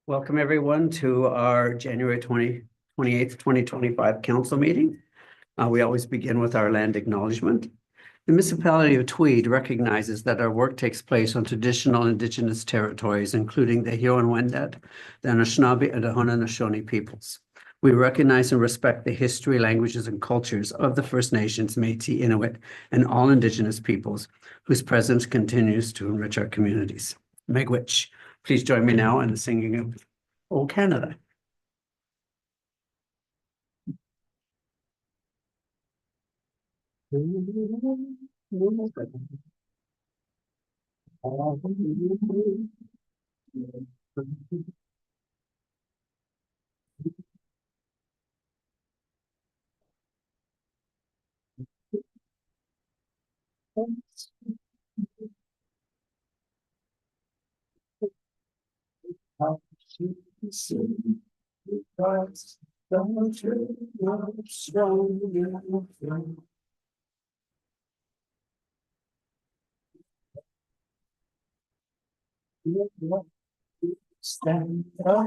Welcome everyone to our January 28th, 2025 council meeting. We always begin with our land acknowledgement. The municipality of Tweed recognizes that our work takes place on traditional Indigenous territories, including the Huron-Wendat, the Anishinaabe, and the Haudenosaunee peoples. We recognize and respect the history, languages, and cultures of the First Nations, Métis, Inuit, and all Indigenous peoples whose presence continues to enrich our communities. Miigwech. Please join me now in the singing of "O Canada." Stand up,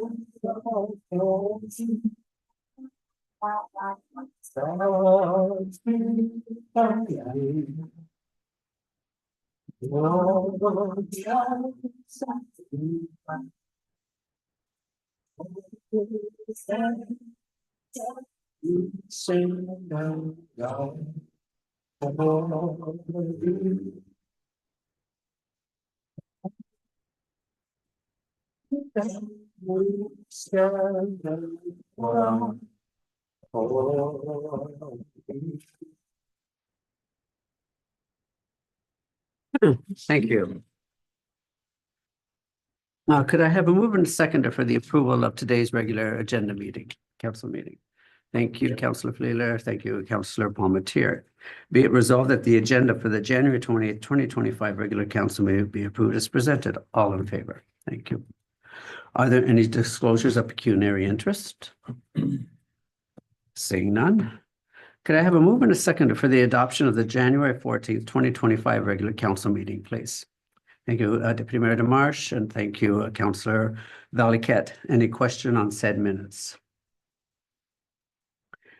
Thank you. Could I have a mover and seconder for the approval of today's regular agenda meeting, council meeting? Thank you, Councillor Fleeler. Thank you, Councillor Palmetier. Be it resolved that the agenda for the January 28th, 2025 regular council meeting be approved as presented. All in favor? Thank you. Are there any disclosures of pecuniary interest? Seeing none. Could I have a mover and a seconder for the adoption of the January 14th, 2025 regular council meeting, please? Thank you, Deputy Mayor Demarche, and thank you, Councillor Valiquette. Any question on said minutes?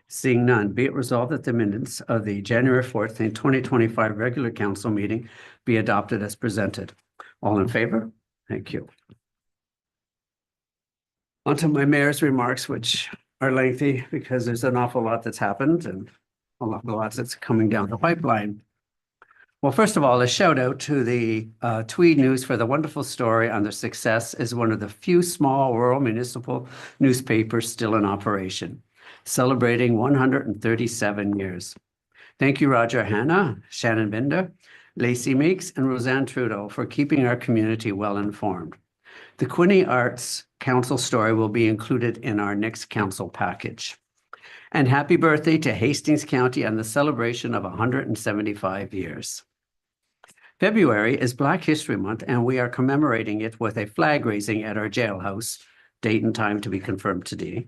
Seeing none, be it resolved that the minutes of the January 14th, 2025 regular council meeting be adopted as presented. All in favor? Thank you. On to my mayor's remarks, which are lengthy because there's an awful lot that's happened and a lot that's coming down the pipeline. Well, first of all, a shout out to the Tweed News for the wonderful story on their success as one of the few small rural municipal newspapers still in operation, celebrating 137 years. Thank you, Roger Hanna, Shannon Binder, Lacey Meeks, and Roseanne Trudeau for keeping our community well informed. The Quinte Arts Council story will be included in our next council package. And happy birthday to Hastings County and the celebration of 175 years. February is Black History Month, and we are commemorating it with a flag raising at our jailhouse, date and time to be confirmed today.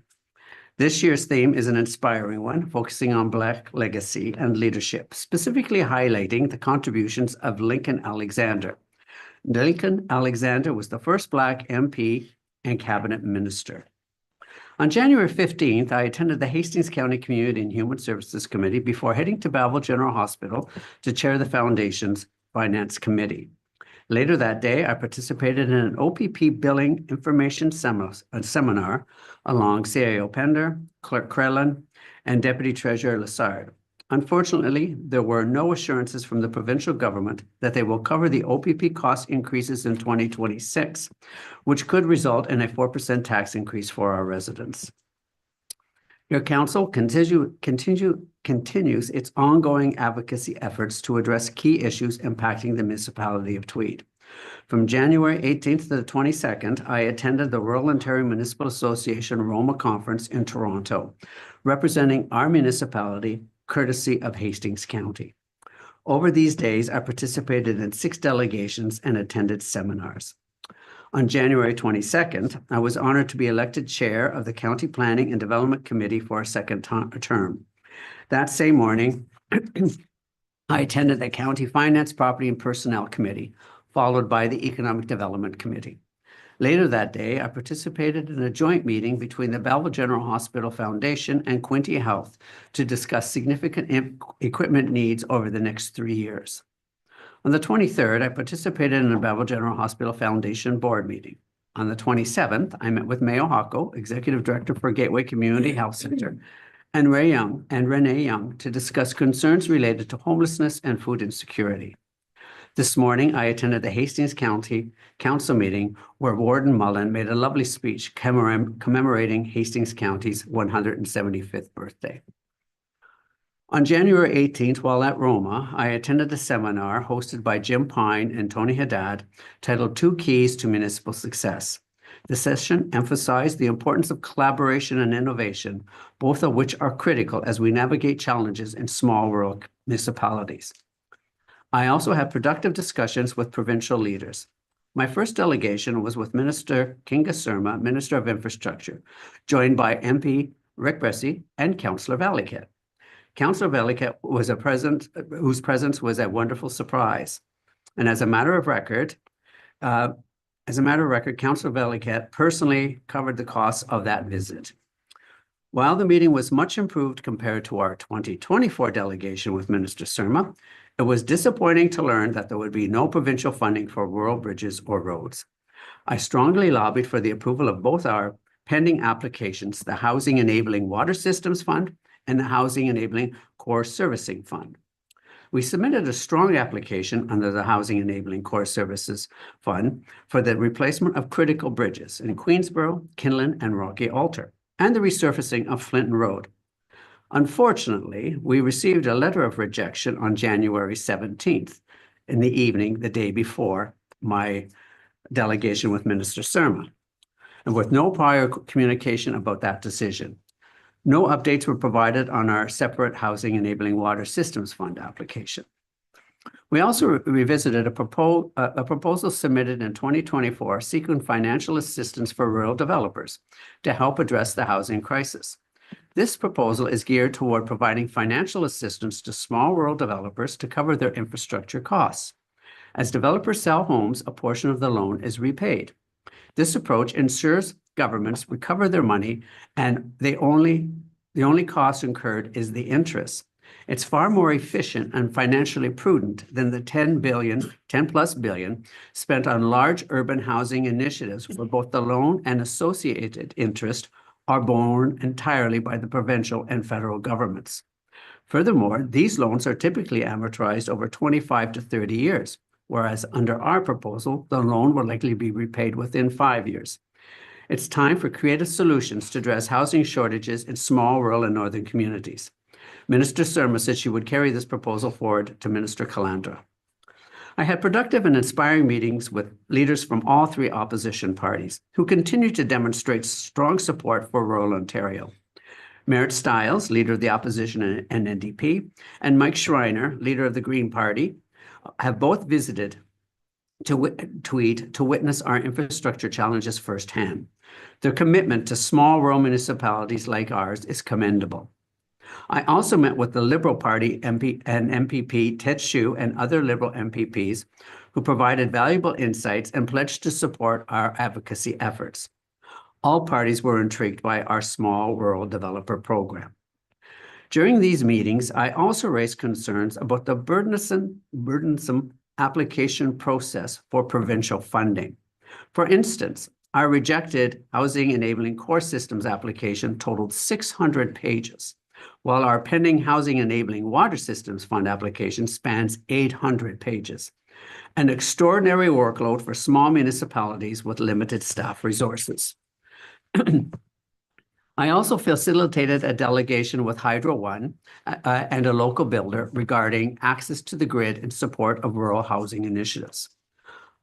This year's theme is an inspiring one, focusing on Black legacy and leadership, specifically highlighting the contributions of Lincoln Alexander. Lincoln Alexander was the first Black MP and cabinet minister. On January 15th, I attended the Hastings County Community and Human Services Committee before heading to Belleville General Hospital to chair the Foundation's Finance Committee. Later that day, I participated in an OPP billing information seminar along CAO Pender, Clerk Krellin, and Deputy Treasurer Lessard. Unfortunately, there were no assurances from the provincial government that they will cover the OPP cost increases in 2026, which could result in a 4% tax increase for our residents. Your council continues its ongoing advocacy efforts to address key issues impacting the municipality of Tweed. From January 18th to the 22nd, I attended the Rural Ontario Municipal Association Roma Conference in Toronto, representing our municipality, courtesy of Hastings County. Over these days, I participated in 6 delegations and attended seminars. On January 22nd, I was honored to be elected chair of the County Planning and Development Committee for a second term. That same morning, I attended the County Finance, Property, and Personnel Committee, followed by the Economic Development Committee. Later that day, I participated in a joint meeting between the Belleville General Hospital Foundation and Quinte Health to discuss significant equipment needs over the next 3 years. On the 23rd, I participated in the Belleville General Hospital Foundation board meeting. On the 27th, I met with Mayo Hako, Executive Director for Gateway Community Health Center, and Renee Young to discuss concerns related to homelessness and food insecurity. This morning, I attended the Hastings County Council meeting where Warden Mullen made a lovely speech commemorating Hastings County's 175th birthday. On January 18th, while at Roma, I attended a seminar hosted by Jim Pine and Tony Haddad titled 2 Keys to Municipal Success. The session emphasized the importance of collaboration and innovation, both of which are critical as we navigate challenges in small rural municipalities. I also had productive discussions with provincial leaders. My first delegation was with Minister Kinga Surma, Minister of Infrastructure, joined by MP Rick Bressie and Councillor Valiquette. Councillor Valiquette was whose presence was a wonderful surprise. And as a matter of record, Councillor Valiquette personally covered the costs of that visit. While the meeting was much improved compared to our 2024 delegation with Minister Surma, it was disappointing to learn that there would be no provincial funding for rural bridges or roads. I strongly lobbied for the approval of both our pending applications, the Housing Enabling Water Systems Fund and the Housing Enabling Core Servicing Fund. We submitted a strong application under the Housing Enabling Core Services Fund for the replacement of critical bridges in Queensborough, Kinlan, and Rocky Altar, and the resurfacing of Flinton Road. Unfortunately, we received a letter of rejection on January 17th in the evening, the day before my delegation with Minister Surma, and with no prior communication about that decision. No updates were provided on our separate Housing Enabling Water Systems Fund application. We also revisited a proposal submitted in 2024 seeking financial assistance for rural developers to help address the housing crisis. This proposal is geared toward providing financial assistance to small rural developers to cover their infrastructure costs. As developers sell homes, a portion of the loan is repaid. This approach ensures governments recover their money and the only cost incurred is the interest. It's far more efficient and financially prudent than the 10 plus billion spent on large urban housing initiatives where both the loan and associated interest are borne entirely by the provincial and federal governments. Furthermore, these loans are typically amortized over 25 to 30 years, whereas under our proposal, the loan will likely be repaid within 5 years. It's time for creative solutions to address housing shortages in small, rural, and northern communities. Minister Surma said she would carry this proposal forward to Minister Calandra. I had productive and inspiring meetings with leaders from all 3 opposition parties who continue to demonstrate strong support for rural Ontario. Merritt Stiles, leader of the opposition and NDP, and Mike Schreiner, leader of the Green Party, have both visited Tweed to witness our infrastructure challenges firsthand. Their commitment to small rural municipalities like ours is commendable. I also met with the Liberal Party MP and MPP Ted Hsu and other Liberal MPPs who provided valuable insights and pledged to support our advocacy efforts. All parties were intrigued by our small rural developer program. During these meetings, I also raised concerns about the burdensome application process for provincial funding. For instance, our rejected Housing Enabling Core Systems application totaled 600 pages, while our pending Housing Enabling Water Systems Fund application spans 800 pages, an extraordinary workload for small municipalities with limited staff resources. I also facilitated a delegation with Hydro One and a local builder regarding access to the grid in support of rural housing initiatives.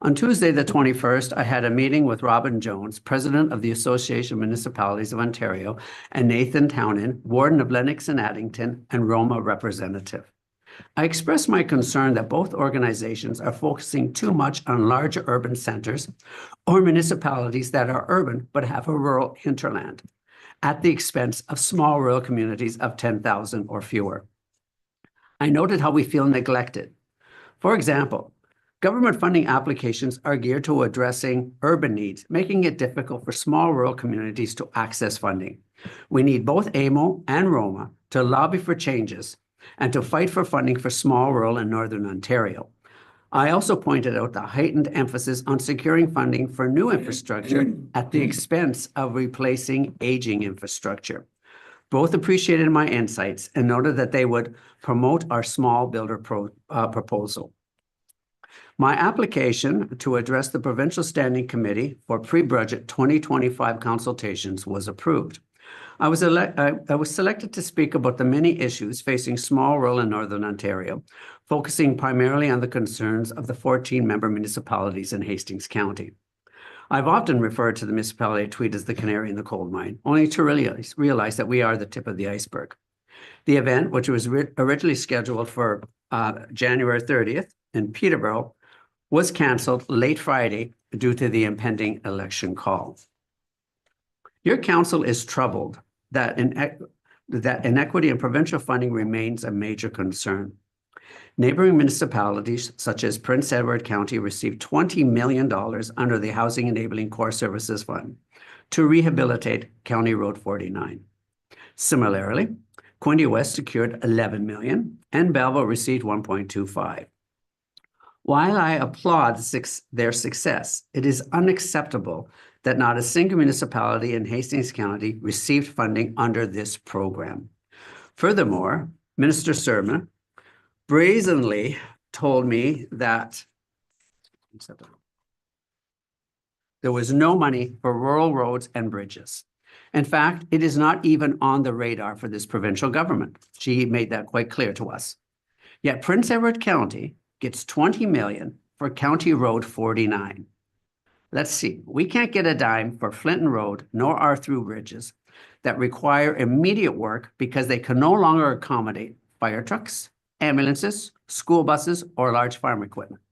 On Tuesday, the 21st, I had a meeting with Robin Jones, President of the Association of Municipalities of Ontario, and Nathan Townend, Warden of Lennox and Addington, and Roma representative. I expressed my concern that both organizations are focusing too much on larger urban centers or municipalities that are urban but have a rural hinterland, at the expense of small rural communities of 10,000 or fewer. I noted how we feel neglected. For example, government funding applications are geared to addressing urban needs, making it difficult for small rural communities to access funding. We need both AMO and Roma to lobby for changes and to fight for funding for small rural and Northern Ontario. I also pointed out the heightened emphasis on securing funding for new infrastructure at the expense of replacing aging infrastructure. Both appreciated my insights and noted that they would promote our small builder proposal. My application to address the Provincial Standing Committee for pre-budget 2025 consultations was approved. I was selected to speak about the many issues facing small rural and Northern Ontario, focusing primarily on the concerns of the 14-member municipalities in Hastings County. I've often referred to the municipality of Tweed as the canary in the coal mine, only to realize that we are the tip of the iceberg. The event, which was originally scheduled for January 30th in Peterborough, was canceled late Friday due to the impending election call. Your council is troubled that inequity in provincial funding remains a major concern. Neighboring municipalities such as Prince Edward County received $20 million under the Housing Enabling Core Services Fund to rehabilitate County Road 49. Similarly, Quinte West secured $11 million and Belleville received $1.25. While I applaud their success, it is unacceptable that not a single municipality in Hastings County received funding under this program. Furthermore, Minister Surma brazenly told me that there was no money for rural roads and bridges. In fact, it is not even on the radar for this provincial government. She made that quite clear to us. Yet Prince Edward County gets $20 million for County Road 49. Let's see, we can't get a dime for Flinton Road nor our through bridges that require immediate work because they can no longer accommodate fire trucks, ambulances, school buses, or large farm equipment.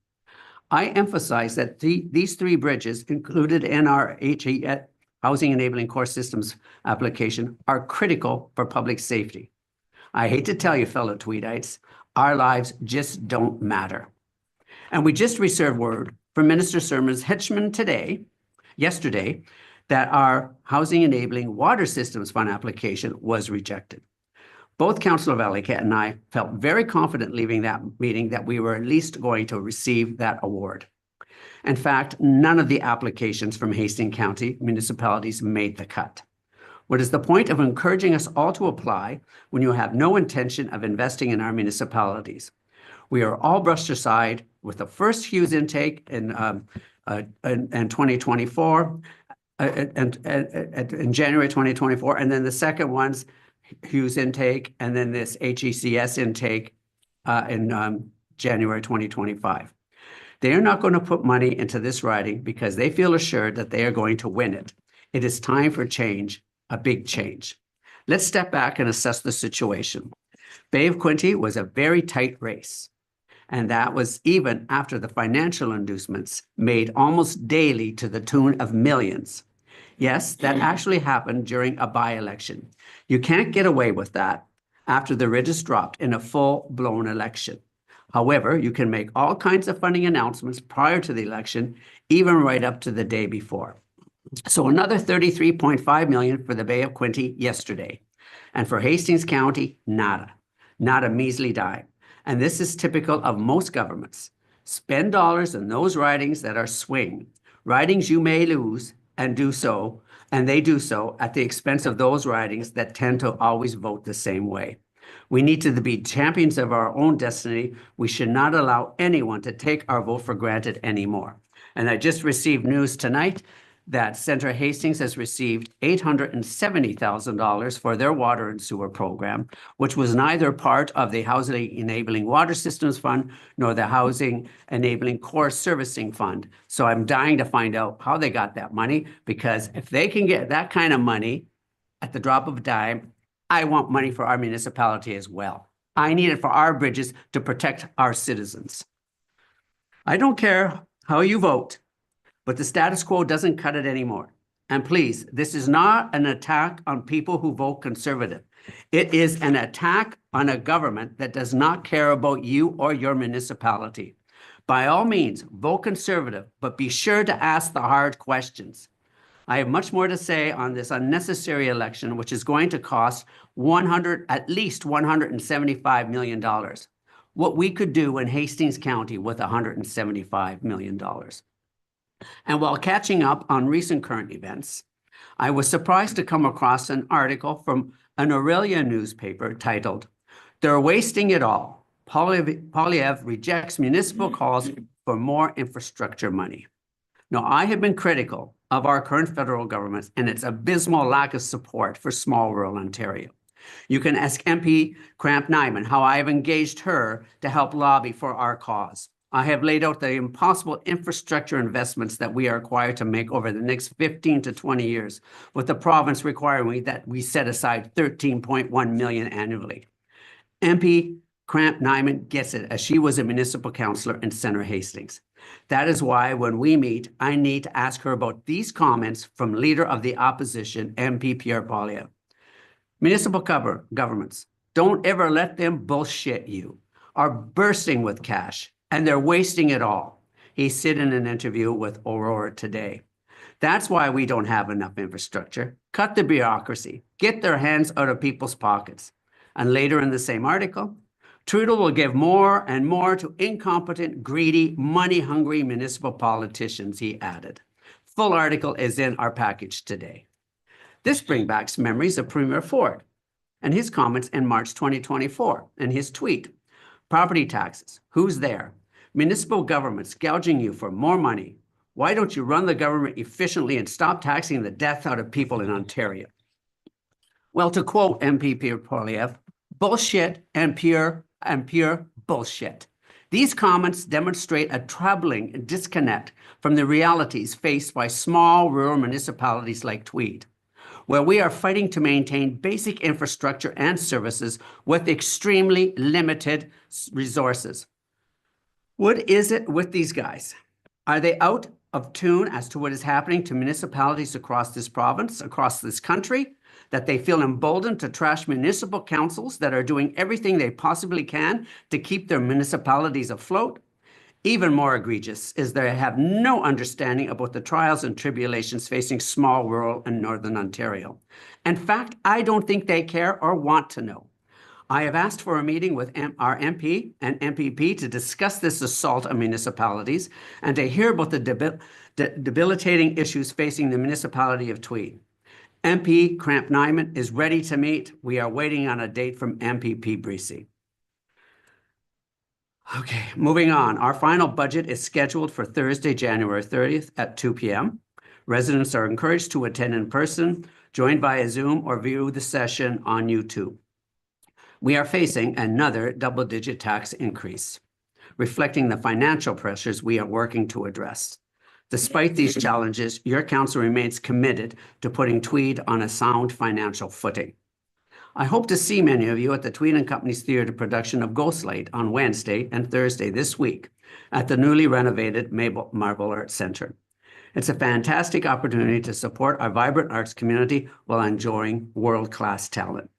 I emphasize that these three bridges included in our Housing Enabling Core Systems application are critical for public safety. I hate to tell you, fellow Tweedites, our lives just don't matter. And we just received word from Minister Surma's henchman yesterday, that our Housing Enabling Water Systems Fund application was rejected. Both Councillor Valleycat and I felt very confident leaving that meeting that we were at least going to receive that award. In fact, none of the applications from Hastings County municipalities made the cut. What is the point of encouraging us all to apply when you have no intention of investing in our municipalities? We are all brushed aside with the first Hughes intake in 2024, in January 2024, and then the second one's Hughes intake, and then this HECS intake in January 2025. They are not going to put money into this riding because they feel assured that they are going to win it. It is time for change, a big change. Let's step back and assess the situation. Bay of Quinte was a very tight race, and that was even after the financial inducements made almost daily to the tune of millions. Yes, that actually happened during a by-election. You can't get away with that after the writ is dropped in a full-blown election. However, you can make all kinds of funding announcements prior to the election, even right up to the day before. So another $33.5 million for the Bay of Quinte yesterday. And for Hastings County, nada, not a measly dime. And this is typical of most governments. Spend dollars in those ridings that are swing, ridings you may lose, and they do so at the expense of those ridings that tend to always vote the same way. We need to be champions of our own destiny. We should not allow anyone to take our vote for granted anymore. And I just received news tonight that Centre Hastings has received $870,000 for their water and sewer program, which was neither part of the Housing Enabling Water Systems Fund nor the Housing Enabling Core Servicing Fund. So I'm dying to find out how they got that money, because if they can get that kind of money at the drop of a dime, I want money for our municipality as well. I need it for our bridges to protect our citizens. I don't care how you vote, but the status quo doesn't cut it anymore. And please, this is not an attack on people who vote conservative. It is an attack on a government that does not care about you or your municipality. By all means, vote conservative, but be sure to ask the hard questions. I have much more to say on this unnecessary election, which is going to cost at least $175 million. What we could do in Hastings County with $175 million. And while catching up on recent current events, I was surprised to come across an article from an Aurelia newspaper titled, "They're Wasting It All. Poilievre rejects municipal calls for more infrastructure money." Now, I have been critical of our current federal government and its abysmal lack of support for small rural Ontario. You can ask MP Kramp-Nyman how I have engaged her to help lobby for our cause. I have laid out the impossible infrastructure investments that we are required to make over the next 15 to 20 years, with the province requiring that we set aside $13.1 million annually. MP Kramp-Nyman gets it, as she was a municipal councillor in Centre Hastings. That is why when we meet, I need to ask her about these comments from Leader of the Opposition, MP Pierre Poilievre. Municipal governments, don't ever let them bullshit you, are bursting with cash, and they're wasting it all. He said in an interview with Aurora today. That's why we don't have enough infrastructure. Cut the bureaucracy, get their hands out of people's pockets. And later in the same article, Trudeau will give more and more to incompetent, greedy, money-hungry municipal politicians, he added. Full article is in our package today. This brings back memories of Premier Ford and his comments in March 2024 and his tweet. Property taxes, who's there? Municipal governments gouging you for more money. Why don't you run the government efficiently and stop taxing the death out of people in Ontario? Well, to quote MP Pierre Poilievre, bullshit and pure bullshit. These comments demonstrate a troubling disconnect from the realities faced by small rural municipalities like Tweed, where we are fighting to maintain basic infrastructure and services with extremely limited resources. What is it with these guys? Are they out of tune as to what is happening to municipalities across this province, across this country, that they feel emboldened to trash municipal councils that are doing everything they possibly can to keep their municipalities afloat? Even more egregious is they have no understanding about the trials and tribulations facing small rural and northern Ontario. In fact, I don't think they care or want to know. I have asked for a meeting with our MP and MPP to discuss this assault on municipalities and to hear about the debilitating issues facing the municipality of Tweed. MP Kramp-Nyman is ready to meet. We are waiting on a date from MPP Breese. Okay, moving on. Our final budget is scheduled for Thursday, January 30th at 2 p.m. Residents are encouraged to attend in person, join via Zoom, or view the session on YouTube. We are facing another double-digit tax increase, reflecting the financial pressures we are working to address. Despite these challenges, your council remains committed to putting Tweed on a sound financial footing. I hope to see many of you at the Tweed & Company's theatre production of Ghostlight on Wednesday and Thursday this week at the newly renovated Marble Arts Centre. It's a fantastic opportunity to support our vibrant arts community while enjoying world-class talent.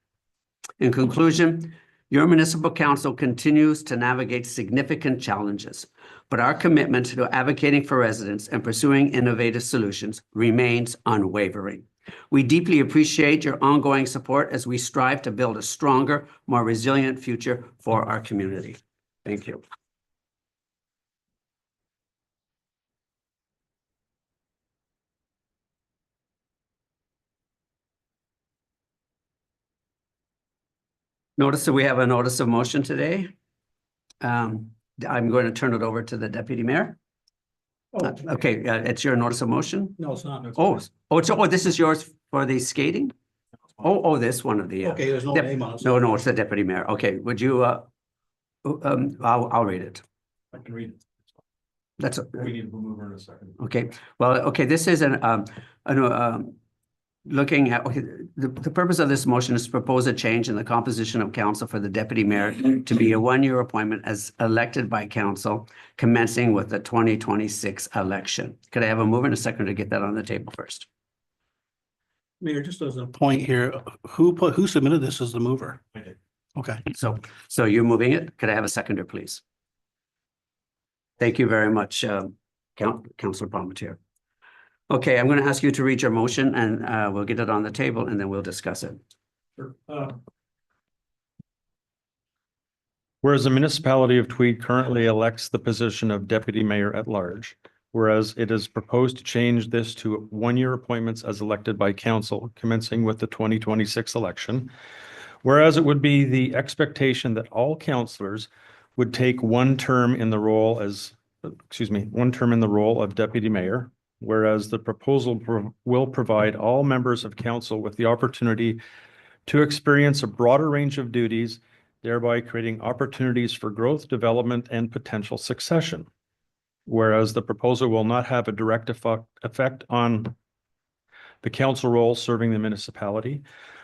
In conclusion, your municipal council continues to navigate significant challenges, but our commitment to advocating for residents and pursuing innovative solutions remains unwavering. We deeply appreciate your ongoing support as we strive to build a stronger, more resilient future for our community. Thank you. Notice that we have a notice of motion today. I'm going to turn it over to the deputy mayor. Oh, Okay, it's your notice of motion? no, it's not. Oh, this is yours for the skating? Oh, this one of the. Okay, there's no name on it. No, it's the deputy mayor. Okay, would you, I'll read it. I can read it. That's, We need to move her in a second. okay, well, okay, this is looking at, okay, the purpose of this motion is to propose a change in the composition of council for the deputy mayor to be a one-year appointment as elected by council, commencing with the 2026 election. Could I have a mover and a second to get that on the table first? Mayor, just as a point here, who submitted this as the mover? I did. Okay. So you're moving it? Could I have a seconder, please? Thank you very much, Councillor Palmetier. Okay, I'm going to ask you to read your motion and we'll get it on the table and then we'll discuss it. Sure. Whereas the municipality of Tweed currently elects the position of deputy mayor at large, whereas it is proposed to change this to one-year appointments as elected by council commencing with the 2026 election, whereas it would be the expectation that all councillors would take one term in the role of deputy mayor, whereas the proposal will provide all members of council with the opportunity to experience a broader range of duties, thereby creating opportunities for growth, development, and potential succession. Whereas the proposal will not have a direct effect on the council role serving the municipality,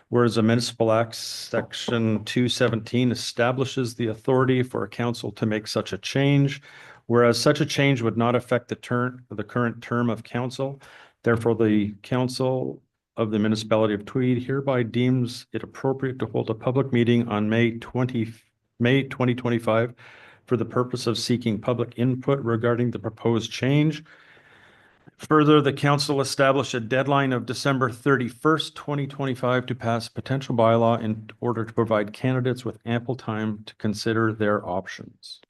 whereas the Municipal Act Section 217 establishes the authority for a council to make such a change, whereas such a change would not affect the current term of council. Therefore, the council of the municipality of Tweed hereby deems it appropriate to hold a public meeting on May 2025 for the purpose of seeking public input regarding the proposed change. Further, the council established a deadline of December 31st, 2025 to pass potential bylaw in order to provide candidates with ample time to consider their options.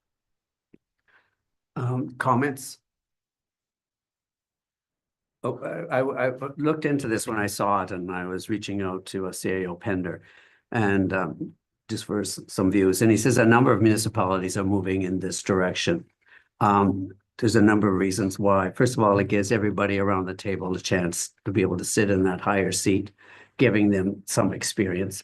Comments? Oh, I looked into this when I saw it and I was reaching out to a CAO Pender and just for some views. And he says a number of municipalities are moving in this direction. There's a number of reasons why. First of all, it gives everybody around the table a chance to be able to sit in that higher seat, giving them some experience.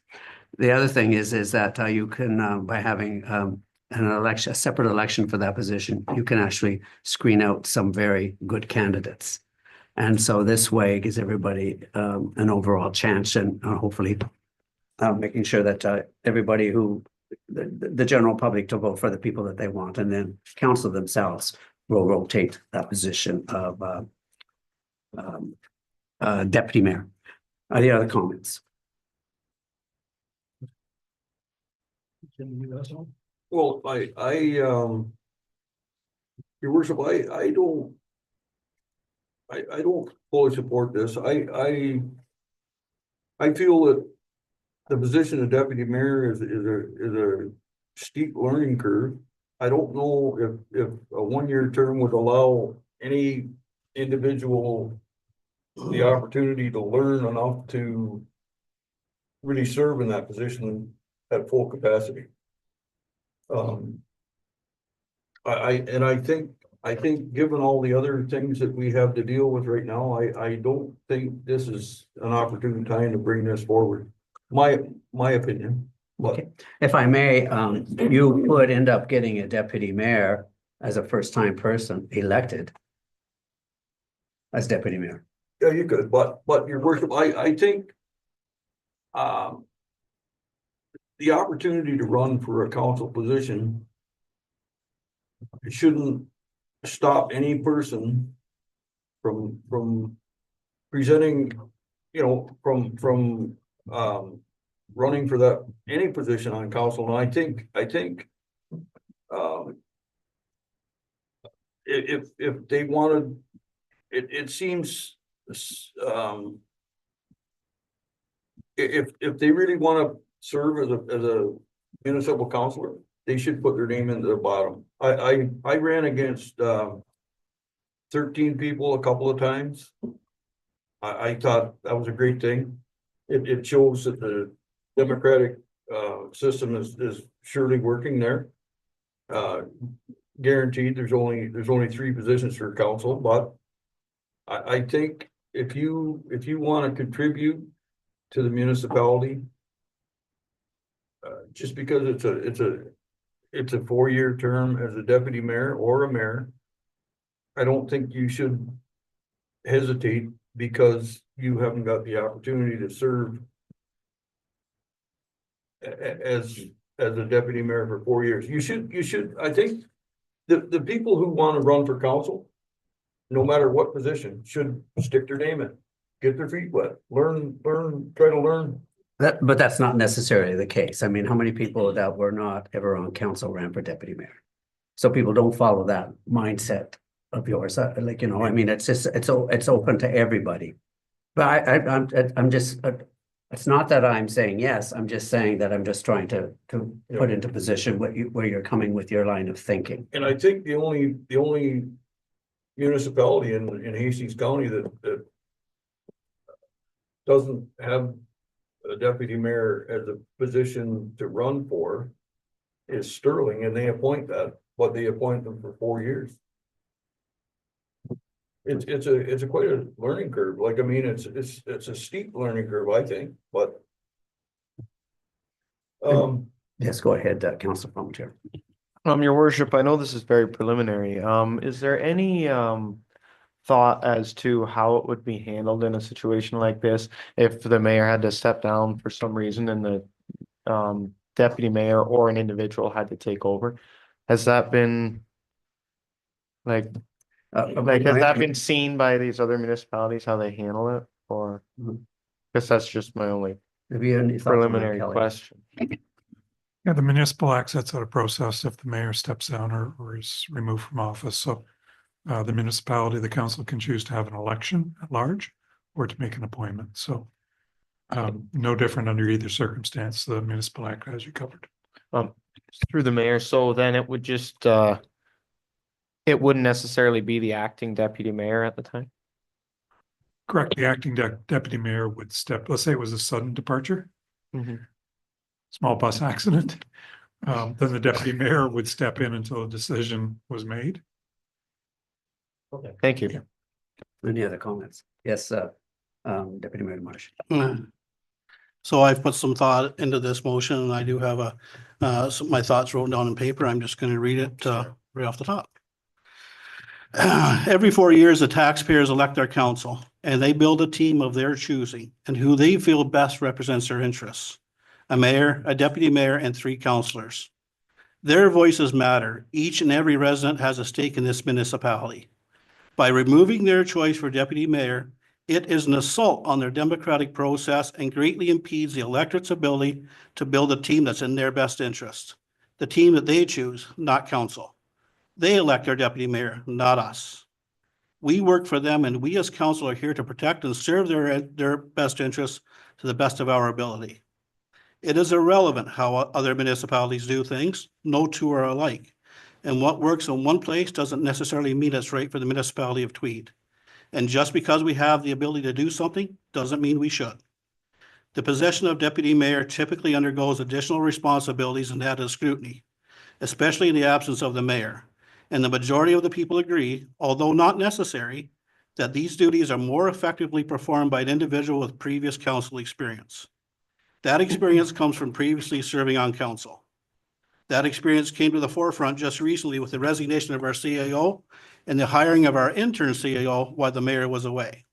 The other thing is that you can, by having an election, a separate election for that position, you can actually screen out some very good candidates. And so this way gives everybody an overall chance and hopefully making sure that everybody who, the general public to vote for the people that they want, and then council themselves will rotate that position of deputy mayor. Any other comments? Well, your worship, I don't fully support this. I feel that the position of deputy mayor is a steep learning curve. I don't know if a one-year term would allow any individual the opportunity to learn enough to really serve in that position at full capacity. I think given all the other things that we have to deal with right now, I don't think this is an opportune time to bring this forward. My opinion. Okay. If I may, you would end up getting a deputy mayor as a first-time person elected as deputy mayor. Yeah, you could, but your worship, I think the opportunity to run for a council position shouldn't stop any person from presenting, from running for that any position on council. And I think if they wanted, it seems if they really want to serve as a municipal councillor, they should put their name into the bottom. I ran against 13 people a couple of times. I thought that was a great thing. It shows that the democratic system is surely working there. Guaranteed there's only 3 positions for council, but I think if you want to contribute to the municipality, just because it's a 4-year term as a deputy mayor or a mayor, I don't think you should hesitate because you haven't got the opportunity to serve as a deputy mayor for 4 years. You should, I think the people who want to run for council, no matter what position, should stick their name in. get their feet wet, try to learn. But that's not necessarily the case. I mean, how many people that were not ever on council ran for deputy mayor? So people don't follow that mindset of yours, like, you know, I mean, it's just, it's open to everybody. But I'm just, it's not that I'm saying yes, I'm just saying that I'm just trying to put into position where you're coming with your line of thinking. And I think the only municipality in Hastings County that doesn't have a deputy mayor as a position to run for is Sterling, and they appoint that, but they appoint them for 4 years. It's quite a learning curve. Like, I mean, it's a steep learning curve, I think, but. Yes, go ahead, Councilor Palmetier. Your worship, I know this is very preliminary. Is there any thought as to how it would be handled in a situation like this if the mayor had to step down for some reason and the deputy mayor or an individual had to take over? Has that been has that been seen by these other municipalities, how they handle it? Or guess that's just my only Have you any thoughts on that, preliminary Kelly? question. Yeah, the municipal act sets out a process if the mayor steps down or is removed from office. So the municipality, the council can choose to have an election at large or to make an appointment. So no different under either circumstance. The municipal act has you covered. Through the mayor, so then it would just it wouldn't necessarily be the acting deputy mayor at the time? Correct. The acting deputy mayor would step, let's say it was a sudden departure, small bus accident. Then the deputy mayor would step in until a decision was made. Okay, thank you. Any other comments? Yes, Deputy Mayor Marsh. So I've put some thought into this motion and I do have my thoughts wrote down in paper. I'm just going to read it right off the top. Every 4 years, the taxpayers elect their council and they build a team of their choosing and who they feel best represents their interests. A mayor, a deputy mayor, and 3 councillors. Their voices matter. Each and every resident has a stake in this municipality. By removing their choice for deputy mayor, it is an assault on their democratic process and greatly impedes the electorate's ability to build a team that's in their best interest. The team that they choose, not council. They elect their deputy mayor, not us. We work for them and we as council are here to protect and serve their best interests to the best of our ability. It is irrelevant how other municipalities do things. No two are alike. And what works in one place doesn't necessarily mean it's right for the municipality of Tweed. And just because we have the ability to do something doesn't mean we should. The position of deputy mayor typically undergoes additional responsibilities and added scrutiny, especially in the absence of the mayor. And the majority of the people agree, although not necessary, that these duties are more effectively performed by an individual with previous council experience. That experience comes from previously serving on council. That experience came to the forefront just recently with the resignation of our CAO and the hiring of our intern CAO while the mayor was away.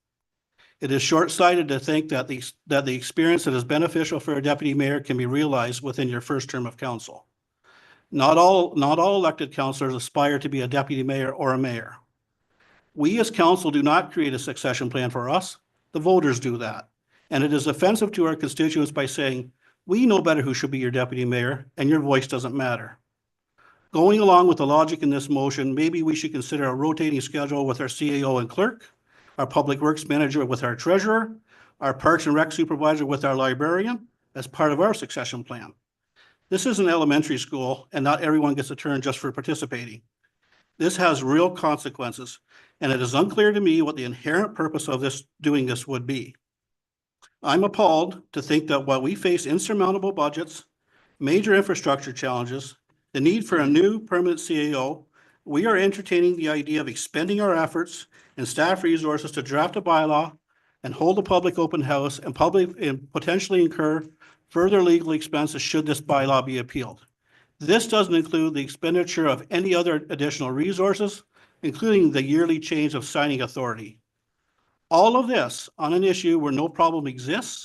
It is short-sighted to think that the experience that is beneficial for a deputy mayor can be realized within your first term of council. Not all elected councillors aspire to be a deputy mayor or a mayor. We as council do not create a succession plan for us. The voters do that. And it is offensive to our constituents by saying, we know better who should be your deputy mayor and your voice doesn't matter. Going along with the logic in this motion, maybe we should consider a rotating schedule with our CAO and clerk, our public works manager with our treasurer, our parks and rec supervisor with our librarian as part of our succession plan. This is an elementary school and not everyone gets a turn just for participating. This has real consequences and it is unclear to me what the inherent purpose of doing this would be. I'm appalled to think that while we face insurmountable budgets, major infrastructure challenges, the need for a new permanent CAO, we are entertaining the idea of expending our efforts and staff resources to draft a bylaw and hold a public open house and potentially incur further legal expenses should this bylaw be appealed. This doesn't include the expenditure of any other additional resources, including the yearly change of signing authority. All of this on an issue where no problem exists,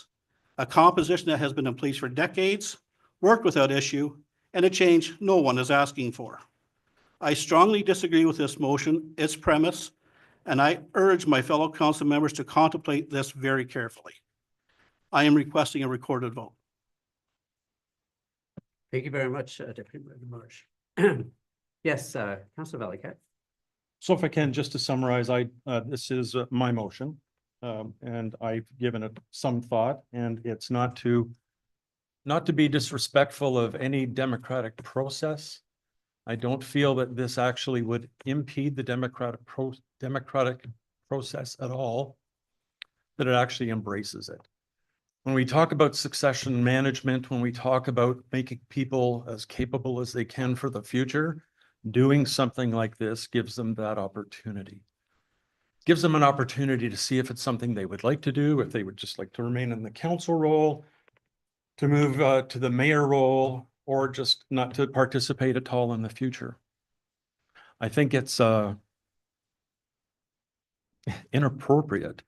a composition that has been in place for decades, worked without issue, and a change no one is asking for. I strongly disagree with this motion, its premise, and I urge my fellow council members to contemplate this very carefully. I am requesting a recorded vote. Thank you very much, Deputy Mayor DeMarsh. Yes, Councilor Valiquette. So if I can, just to summarize, this is my motion. And I've given it some thought, and it's not to be disrespectful of any democratic process. I don't feel that this actually would impede the democratic process at all, that it actually embraces it. When we talk about succession management, when we talk about making people as capable as they can for the future, doing something like this gives them that opportunity. Gives them an opportunity to see if it's something they would like to do, if they would just like to remain in the council role, to move to the mayor role, or just not to participate at all in the future. I think it's inappropriate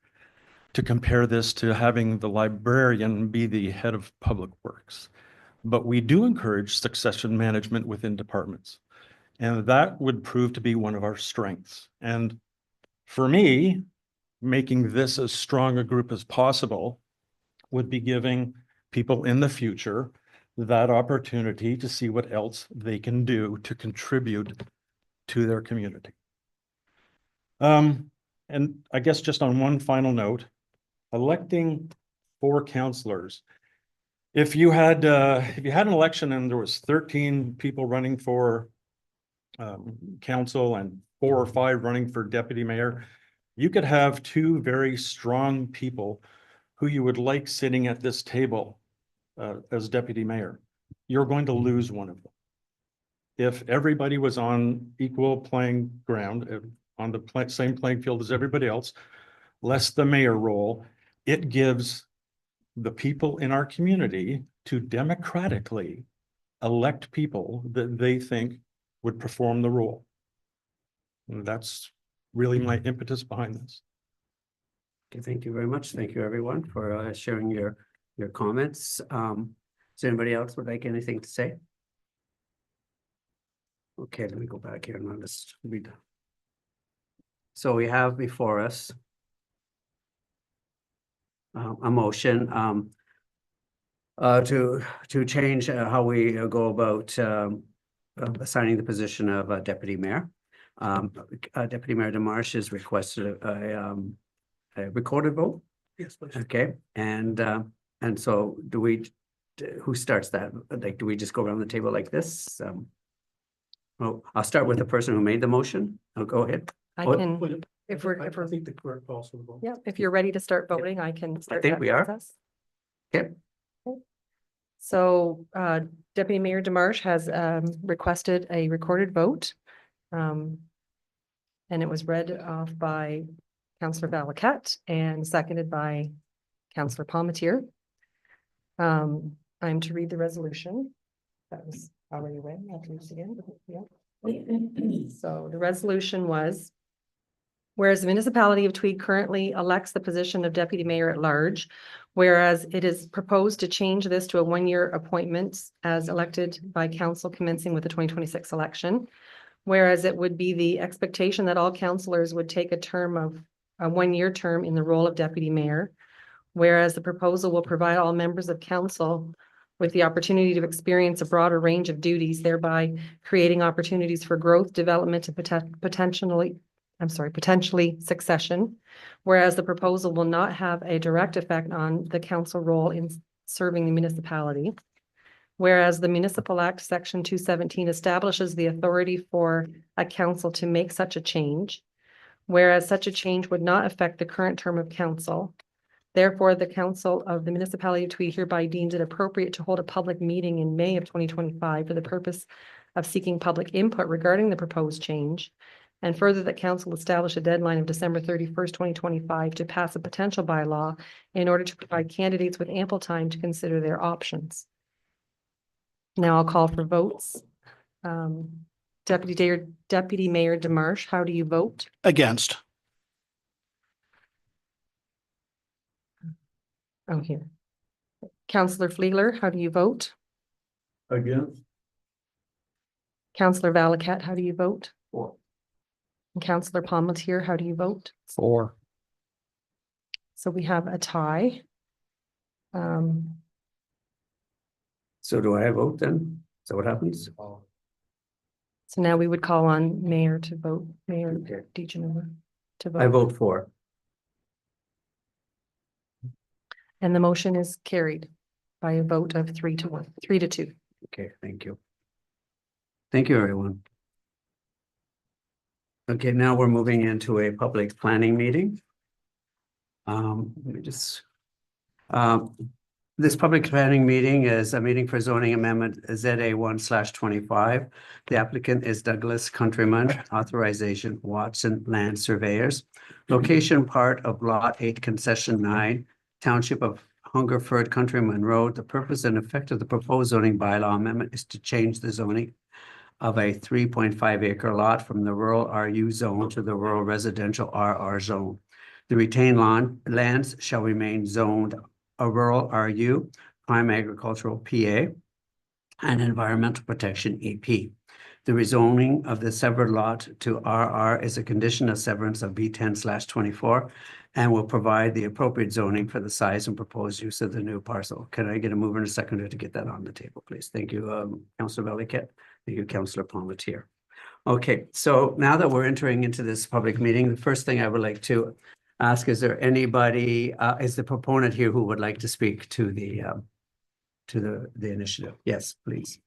to compare this to having the librarian be the head of public works. But we do encourage succession management within departments. And that would prove to be one of our strengths. And for me, making this as strong a group as possible would be giving people in the future that opportunity to see what else they can do to contribute to their community. And I guess just on one final note, electing 4 councillors. If you had an election and there was 13 people running for council and 4 or 5 running for deputy mayor, you could have 2 very strong people who you would like sitting at this table as deputy mayor. You're going to lose one of them. If everybody was on equal playing ground, on the same playing field as everybody else, less the mayor role, it gives the people in our community to democratically elect people that they think would perform the role. And that's really my impetus behind this. Okay, thank you very much. Thank you, everyone, for sharing your comments. Does anybody else would like anything to say? Okay, let me go back here and I'll just read. So we have before us a motion to change how we go about assigning the position of deputy mayor. Deputy Mayor DeMarsh has requested a recorded vote. Yes, please. Okay, and so who starts that? Like, do we just go around the table like this? Well, I'll start with the person who made the motion. I'll go ahead. I Oh, can, if we're, I think the clerk calls for the vote. yeah, if you're ready to start voting, I can start. think that we are. process. Okay. So, Deputy Mayor DeMarsh has, requested a recorded vote. And it was read off by Councillor Valiquette and seconded by Councillor Palmetier. I'm to read the resolution. That was already read. I'll read it again. Yeah. So the resolution was, whereas the municipality of Tweed currently elects the position of deputy mayor at large, whereas it is proposed to change this to a 1-year appointment as elected by council commencing with the 2026 election. Whereas it would be the expectation that all councillors would take a 1-year term in the role of deputy mayor. Whereas the proposal will provide all members of council with the opportunity to experience a broader range of duties, thereby creating opportunities for growth, development, and potentially succession. Whereas the proposal will not have a direct effect on the council role in serving the municipality. Whereas the Municipal Act, Section 217, establishes the authority for a council to make such a change. Whereas such a change would not affect the current term of council. Therefore, the Council of the Municipality of Tweed hereby deems it appropriate to hold a public meeting in May of 2025 for the purpose of seeking public input regarding the proposed change. And further, that council establish a deadline of December 31st, 2025 to pass a potential bylaw in order to provide candidates with ample time to consider their options. Now I'll call for votes. Deputy Mayor DeMarsh, how do you vote? Against. Oh, here. Councillor Fleeler, how do you vote? Against? Councillor Valiquette, how do you vote? For. And Councillor Palmetier, how do you vote? 4. So we have a tie. So do I vote then? So what happens? So now we would call on Mayor to vote, Mayor Okay. DeGenova to I vote. vote for. And the motion is carried by a vote of 3-2. Okay, thank you. Thank you, everyone. Okay, now we're moving into a public planning meeting. Let me just, this public planning meeting is a meeting for zoning amendment ZA 1/25. The applicant is Douglas Countryman, authorization Watson Land Surveyors. Location part of Lot 8, Concession 9, Township of Hungerford, Countryman Road. The purpose and effect of the proposed zoning bylaw amendment is to change the zoning of a 3.5 acre lot from the rural RU zone to the rural residential RR zone. The retained lands shall remain zoned a rural RU, prime agricultural PA, and environmental protection EP. The rezoning of the severed lot to RR is a condition of severance of B10/24 and will provide the appropriate zoning for the size and proposed use of the new parcel. Can I get a mover and a seconder to get that on the table, please? Thank you, Councillor Valiquette. Thank you, Councillor Palmetier. Okay, so now that we're entering into this public meeting, the first thing I would like to ask, is there anybody, is the proponent here who would like to speak to the initiative? Yes, please.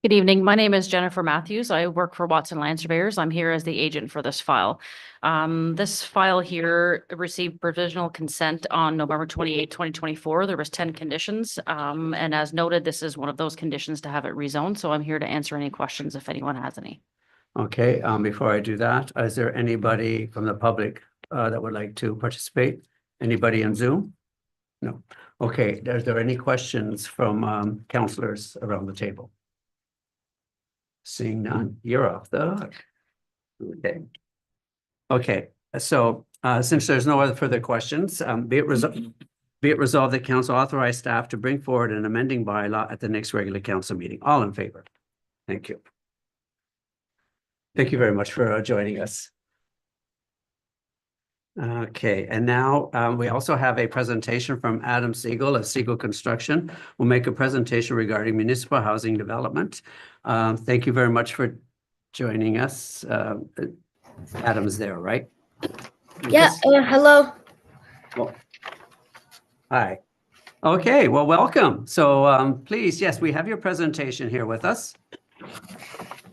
Good evening. My name is Jennifer Matthews. I work for Watson Land Surveyors. I'm here as the agent for this file. This file here received provisional consent on November 28, 2024. There was 10 conditions. And as noted, this is one of those conditions to have it rezoned. So I'm here to answer any questions if anyone has any. Okay, before I do that, is there anybody from the public that would like to participate? Anybody on Zoom? No. Okay, are there any questions from councillors around the table? Seeing none, you're off the hook. Okay. Okay, so since there's no other further questions, be it resolved that council authorize staff to bring forward an amending bylaw at the next regular council meeting. All in favor? Thank you. Thank you very much for joining us. Okay, and now we also have a presentation from Adam Siegel of Siegel Construction. We'll make a presentation regarding municipal housing development. Thank you very much for joining us. Adam's there, right? Yeah, hello. Well, hi. Okay, well, welcome. So please, yes, we have your presentation here with us.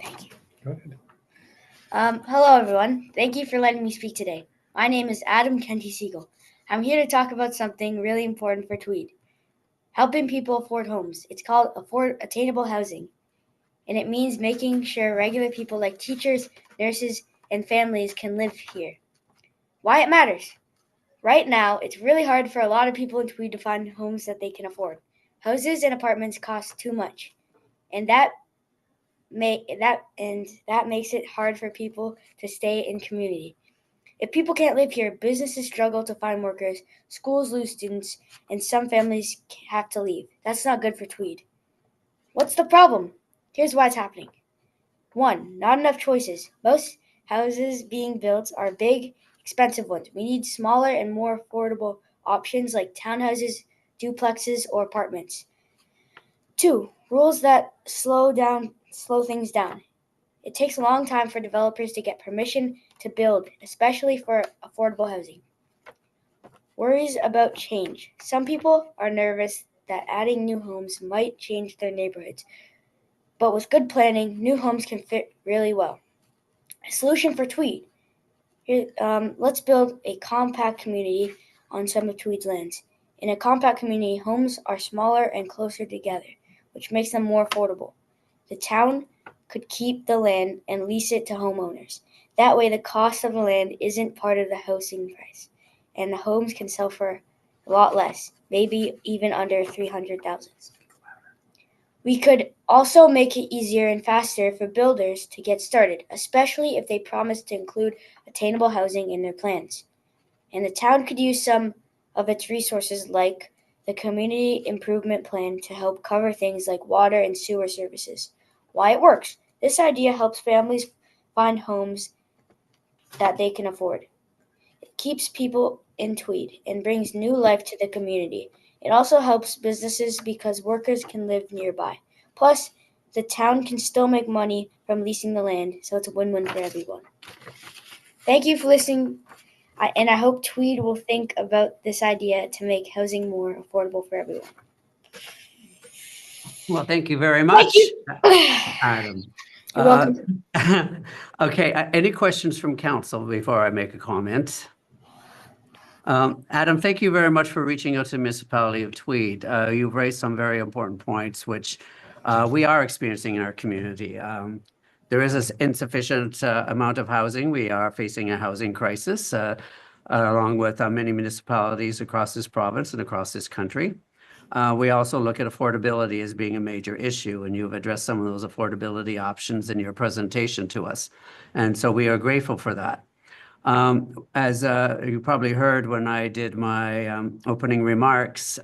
Thank you. Go ahead. Hello, everyone. Thank you for letting me speak today. My name is Adam Kenty Siegel. I'm here to talk about something really important for Tweed, helping people afford homes. It's called attainable housing, and it means making sure regular people like teachers, nurses, and families can live here. Why it matters. Right now, it's really hard for a lot of people in Tweed to find homes that they can afford. Houses and apartments cost too much, and that makes it hard for people to stay in community. If people can't live here, businesses struggle to find workers, schools lose students, and some families have to leave. That's not good for Tweed. What's the problem? Here's why it's happening. 1, not enough choices. Most houses being built are big, expensive ones. We need smaller and more affordable options like townhouses, duplexes, or apartments. 2, rules that slow things down. It takes a long time for developers to get permission to build, especially for affordable housing. Worries about change. Some people are nervous that adding new homes might change their neighborhoods, but with good planning, new homes can fit really well. A solution for Tweed. Let's build a compact community on some of Tweed's lands. In a compact community, homes are smaller and closer together, which makes them more affordable. The town could keep the land and lease it to homeowners. That way, the cost of the land isn't part of the housing price, and the homes can sell for a lot less, maybe even under $300,000. We could also make it easier and faster for builders to get started, especially if they promise to include attainable housing in their plans. And the town could use some of its resources like the community improvement plan to help cover things like water and sewer services. Why it works. This idea helps families find homes that they can afford. It keeps people in Tweed and brings new life to the community. It also helps businesses because workers can live nearby. Plus, the town can still make money from leasing the land, so it's a win-win for everyone. Thank you for listening, and I hope Tweed will think about this idea to make housing more affordable for everyone. Well, thank you very much, Adam. You're welcome. Okay, any questions from council before I make a comment? Adam, thank you very much for reaching out to the municipality of Tweed. You've raised some very important points, which we are experiencing in our community. There is an insufficient amount of housing. We are facing a housing crisis, along with many municipalities across this province and across this country. We also look at affordability as being a major issue, and you've addressed some of those affordability options in your presentation to us. And so we are grateful for that. As you probably heard when I did my opening remarks,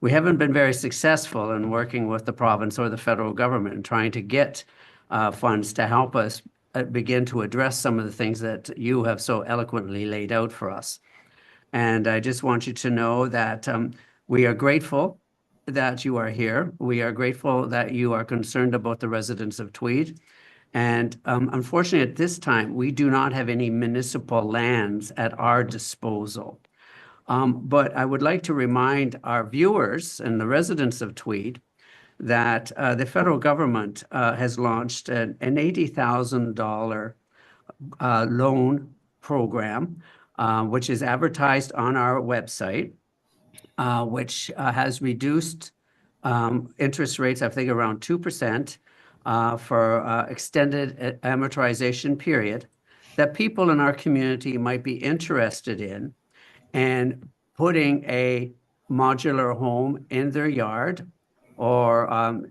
we haven't been very successful in working with the province or the federal government in trying to get funds to help us begin to address some of the things that you have so eloquently laid out for us. And I just want you to know that we are grateful that you are here. We are grateful that you are concerned about the residents of Tweed. And unfortunately, at this time, we do not have any municipal lands at our disposal. But I would like to remind our viewers and the residents of Tweed that the federal government has launched an $80,000 loan program, which is advertised on our website, which has reduced interest rates, I think around 2%, for extended amortization period that people in our community might be interested in, and putting a modular home in their yard or on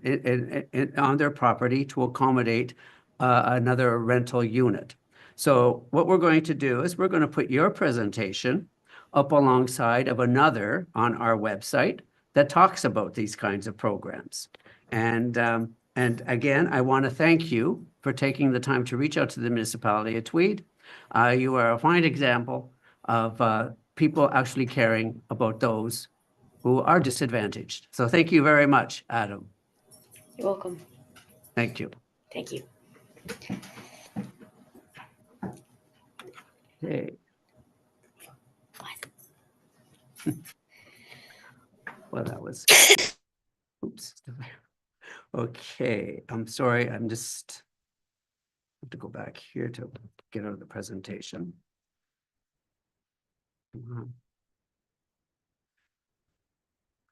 their property to accommodate another rental unit. So what we're going to do is we're going to put your presentation up alongside of another on our website that talks about these kinds of programs. And again, I want to thank you for taking the time to reach out to the municipality of Tweed. You are a fine example of people actually caring about those who are disadvantaged. So thank you very much, Adam. You're welcome. Thank you. Thank you. Okay. Well, that was, oops. Okay, I'm sorry, I'm just have to go back here to get out of the presentation.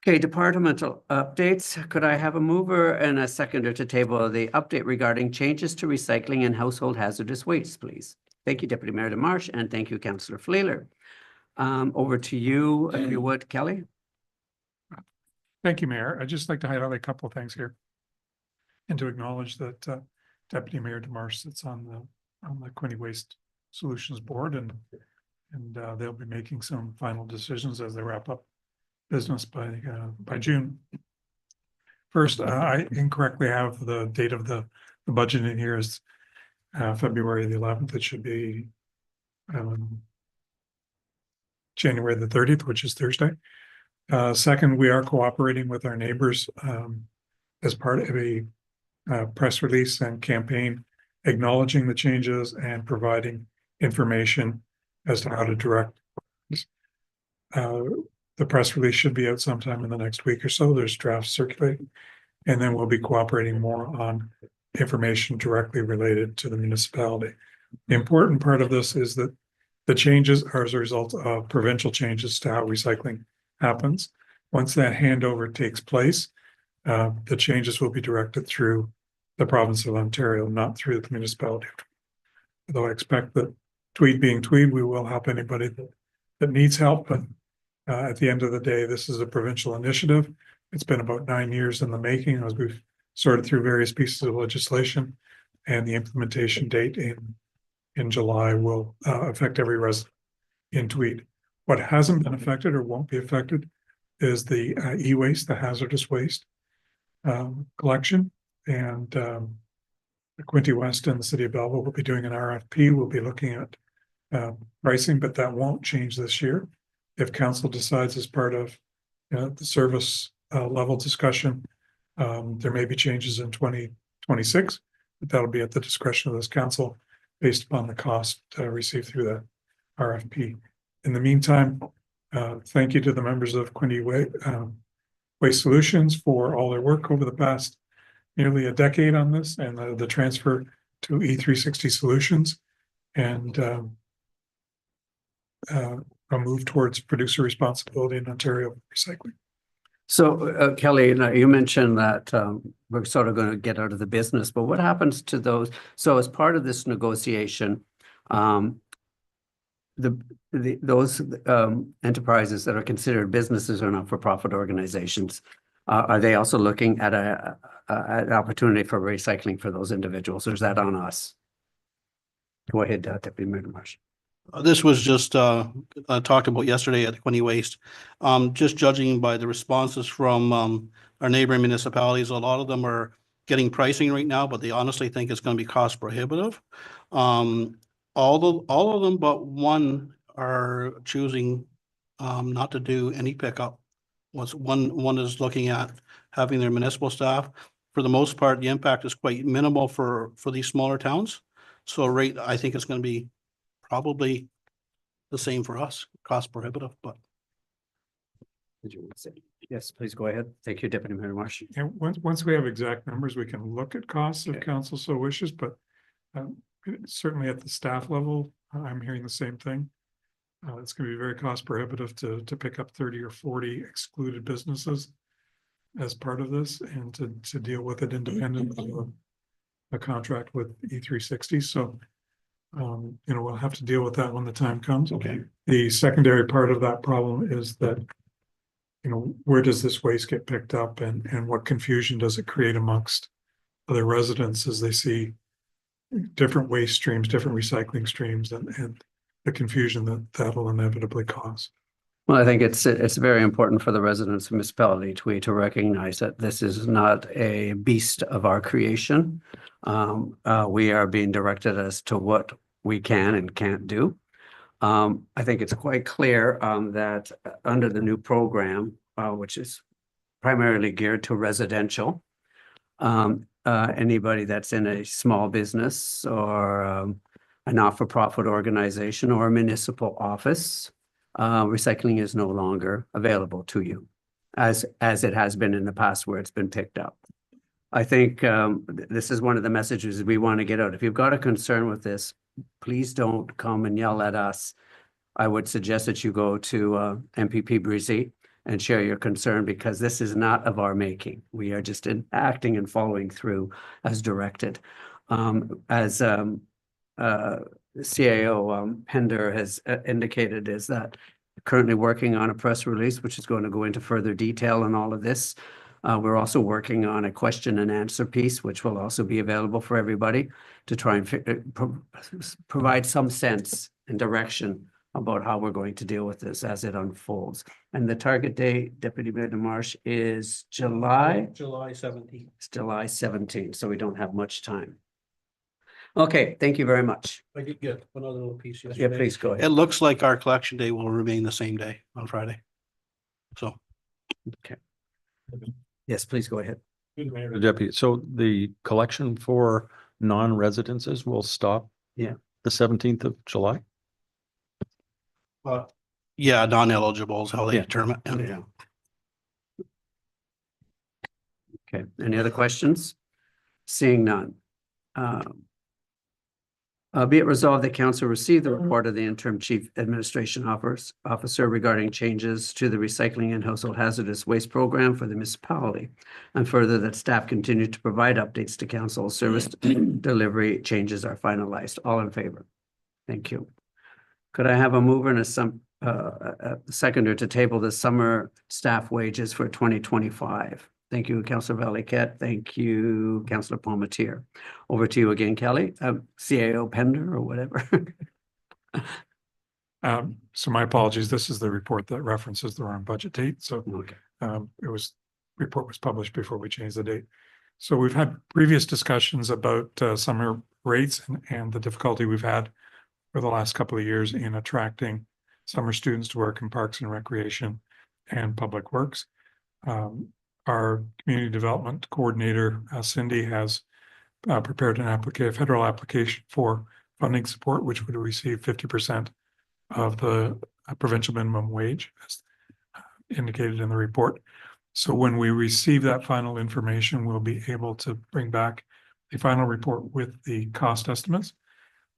Okay, departmental updates. Could I have a mover and a seconder to table the update regarding changes to recycling and household hazardous waste, please? Thank you, Deputy Mayor DeMarche, and thank you, Councillor Fleeler. Over to you, if you would, Kelly. Thank you, Mayor. I'd just like to highlight a couple of things here. And to acknowledge that Deputy Mayor DeMarche sits on the Quinte Waste Solutions Board, and they'll be making some final decisions as they wrap up business by June. First, I incorrectly have the date of the budget in here as February the 11th. It should be January the 30th, which is Thursday. Second, we are cooperating with our neighbors as part of a press release and campaign acknowledging the changes and providing information as to how to direct. The press release should be out sometime in the next week or so. There's drafts circulating, and then we'll be cooperating more on information directly related to the municipality. The important part of this is that the changes are as a result of provincial changes to how recycling happens. Once that handover takes place, the changes will be directed through the province of Ontario, not through the municipality. Although I expect that Tweed being Tweed, we will help anybody that needs help. But at the end of the day, this is a provincial initiative. It's been about 9 years in the making as we've sorted through various pieces of legislation. And the implementation date in July will affect every resident in Tweed. What hasn't been affected or won't be affected is the e-waste, the hazardous waste collection. And Quinte West and the city of Belleville will be doing an RFP. We'll be looking at pricing, but that won't change this year. If council decides as part of the service level discussion, there may be changes in 2026, but that'll be at the discretion of this council based upon the cost received through the RFP. In the meantime, thank you to the members of Quinte Waste Solutions for all their work over the past nearly a decade on this, and the transfer to E360 Solutions, and a move towards producer responsibility in Ontario recycling. So Kelly, now you mentioned that we're sort of going to get out of the business, but what happens to those? So as part of this negotiation, those enterprises that are considered businesses or not-for-profit organizations, are they also looking at an opportunity for recycling for those individuals, or is that on us? Go ahead, Deputy Mayor Marsh. This was just talked about yesterday at Quinte Waste. Just judging by the responses from our neighboring municipalities, a lot of them are getting pricing right now, but they honestly think it's going to be cost prohibitive. All of them but one are choosing not to do any pickup. One is looking at having their municipal staff. For the most part, the impact is quite minimal for these smaller towns. So I think it's going to be probably the same for us, cost prohibitive, but. Did you want to say? Yes, please go ahead. Thank you, Deputy Mayor Marsh. And once we have exact numbers, we can look at costs if Okay. council so wishes, but certainly at the staff level, I'm hearing the same thing. It's going to be very cost prohibitive to pick up 30 or 40 excluded businesses as part of this, and to deal with it independent of a contract with E360. So, we'll have to deal with that when the time comes. Okay. The secondary part of that problem is that, where does this waste get picked up, and what confusion does it create amongst other residents as they see different waste streams, different recycling streams, and the confusion that'll inevitably cause. Well, I think it's very important for the residents of municipality to recognize that this is not a beast of our creation. We are being directed as to what we can and can't do. I think it's quite clear that under the new program, which is primarily geared to residential, anybody that's in a small business or a not-for-profit organization or a municipal office, recycling is no longer available to you as it has been in the past where it's been picked up. I think this is one of the messages we want to get out. If you've got a concern with this, please don't come and yell at us. I would suggest that you go to MPP Breezy and share your concern, because this is not of our making. We are just acting and following through as directed. As CAO Pender has indicated, is that currently working on a press release, which is going to go into further detail on all of this. We're also working on a question and answer piece, which will also be available for everybody to try and provide some sense and direction about how we're going to deal with this as it unfolds. And the target date, Deputy Mayor Marsh, is July 17th. It's July 17th, so we don't have much time. Okay, thank you very much. I did get one other little piece Yeah, yesterday. please go It ahead. looks like our collection day will remain the same day on Friday. So. Yes, please go ahead. The Deputy, so the collection for non-residences will stop? Yeah. The 17th of July? Yeah, non-eligible is how they Yeah. determine it. Yeah. Okay, any other questions? Seeing none. Be it resolved that council receive the report of the interim chief administration officer regarding changes to the recycling and household hazardous waste program for the municipality. And further, that staff continue to provide updates to council. Service delivery changes are finalized. All in favor? Thank you. Could I have a mover and seconder to table the summer staff wages for 2025. Thank you, Councillor Valiquette. Thank you, Councillor Palmetier. Over to you again, Kelly, CAO Pender or whatever. So my apologies. This is the report that references the wrong budget date. So Okay. report was published before we changed the date. So we've had previous discussions about summer rates and the difficulty we've had for the last couple of years in attracting summer students to work in Parks and Recreation and Public Works. Our Community Development Coordinator, Cindy, has prepared a federal application for funding support, which would receive 50% of the provincial minimum wage, as indicated in the report. So when we receive that final information, we'll be able to bring back the final report with the cost estimates.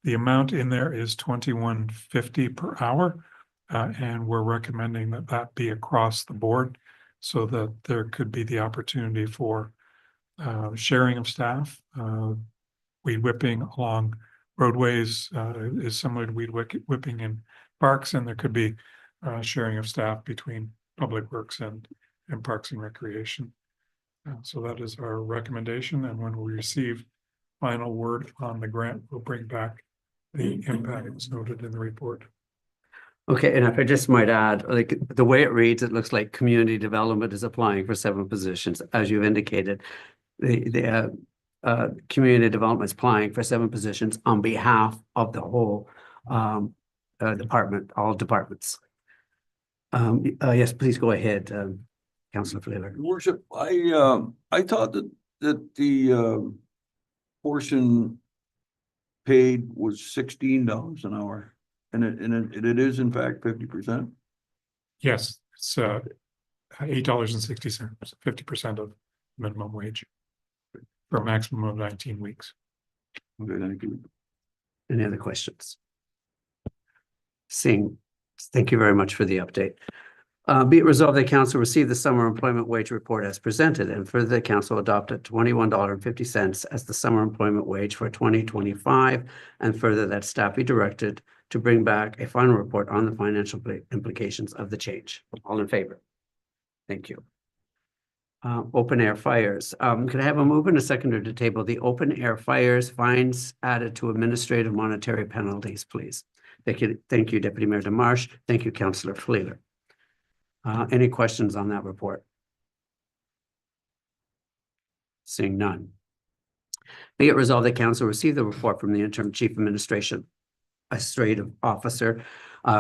The amount in there is $21.50 per hour, and we're recommending that that be across the board so that there could be the opportunity for sharing of staff. Weed whipping along roadways is similar to weed whipping in parks, and there could be sharing of staff between Public Works and Parks and Recreation. So that is our recommendation, and when we receive final word on the grant, we'll bring back the impacts noted in the report. Okay, and if I just might add, like the way it reads, it looks like community development is applying for 7 positions, as you've indicated. The community development is applying for 7 positions on behalf of the whole department, all departments. Yes, please go ahead, Councillor Flaylor. Your Worship, I thought that the portion paid was $16 an hour. And it is in fact 50%. Yes, it's $8.60, 50% of minimum wage for a maximum of 19 weeks. Okay, thank you. Any other questions? Thank you very much for the update. Be it resolved that council receive the summer employment wage report as presented, and further the council adopted $21.50 as the summer employment wage for 2025, and further that staff be directed to bring back a final report on the financial implications of the change. All in favor? Thank you. Open air fires. Could I have a move and a seconder to table the open air fires fines added to administrative monetary penalties, please? Thank you, Deputy Mayor Demarche. Thank you, Councillor Flaylor. Any questions on that report? Seeing none. Be it resolved that council receive the report from the interim chief administrative officer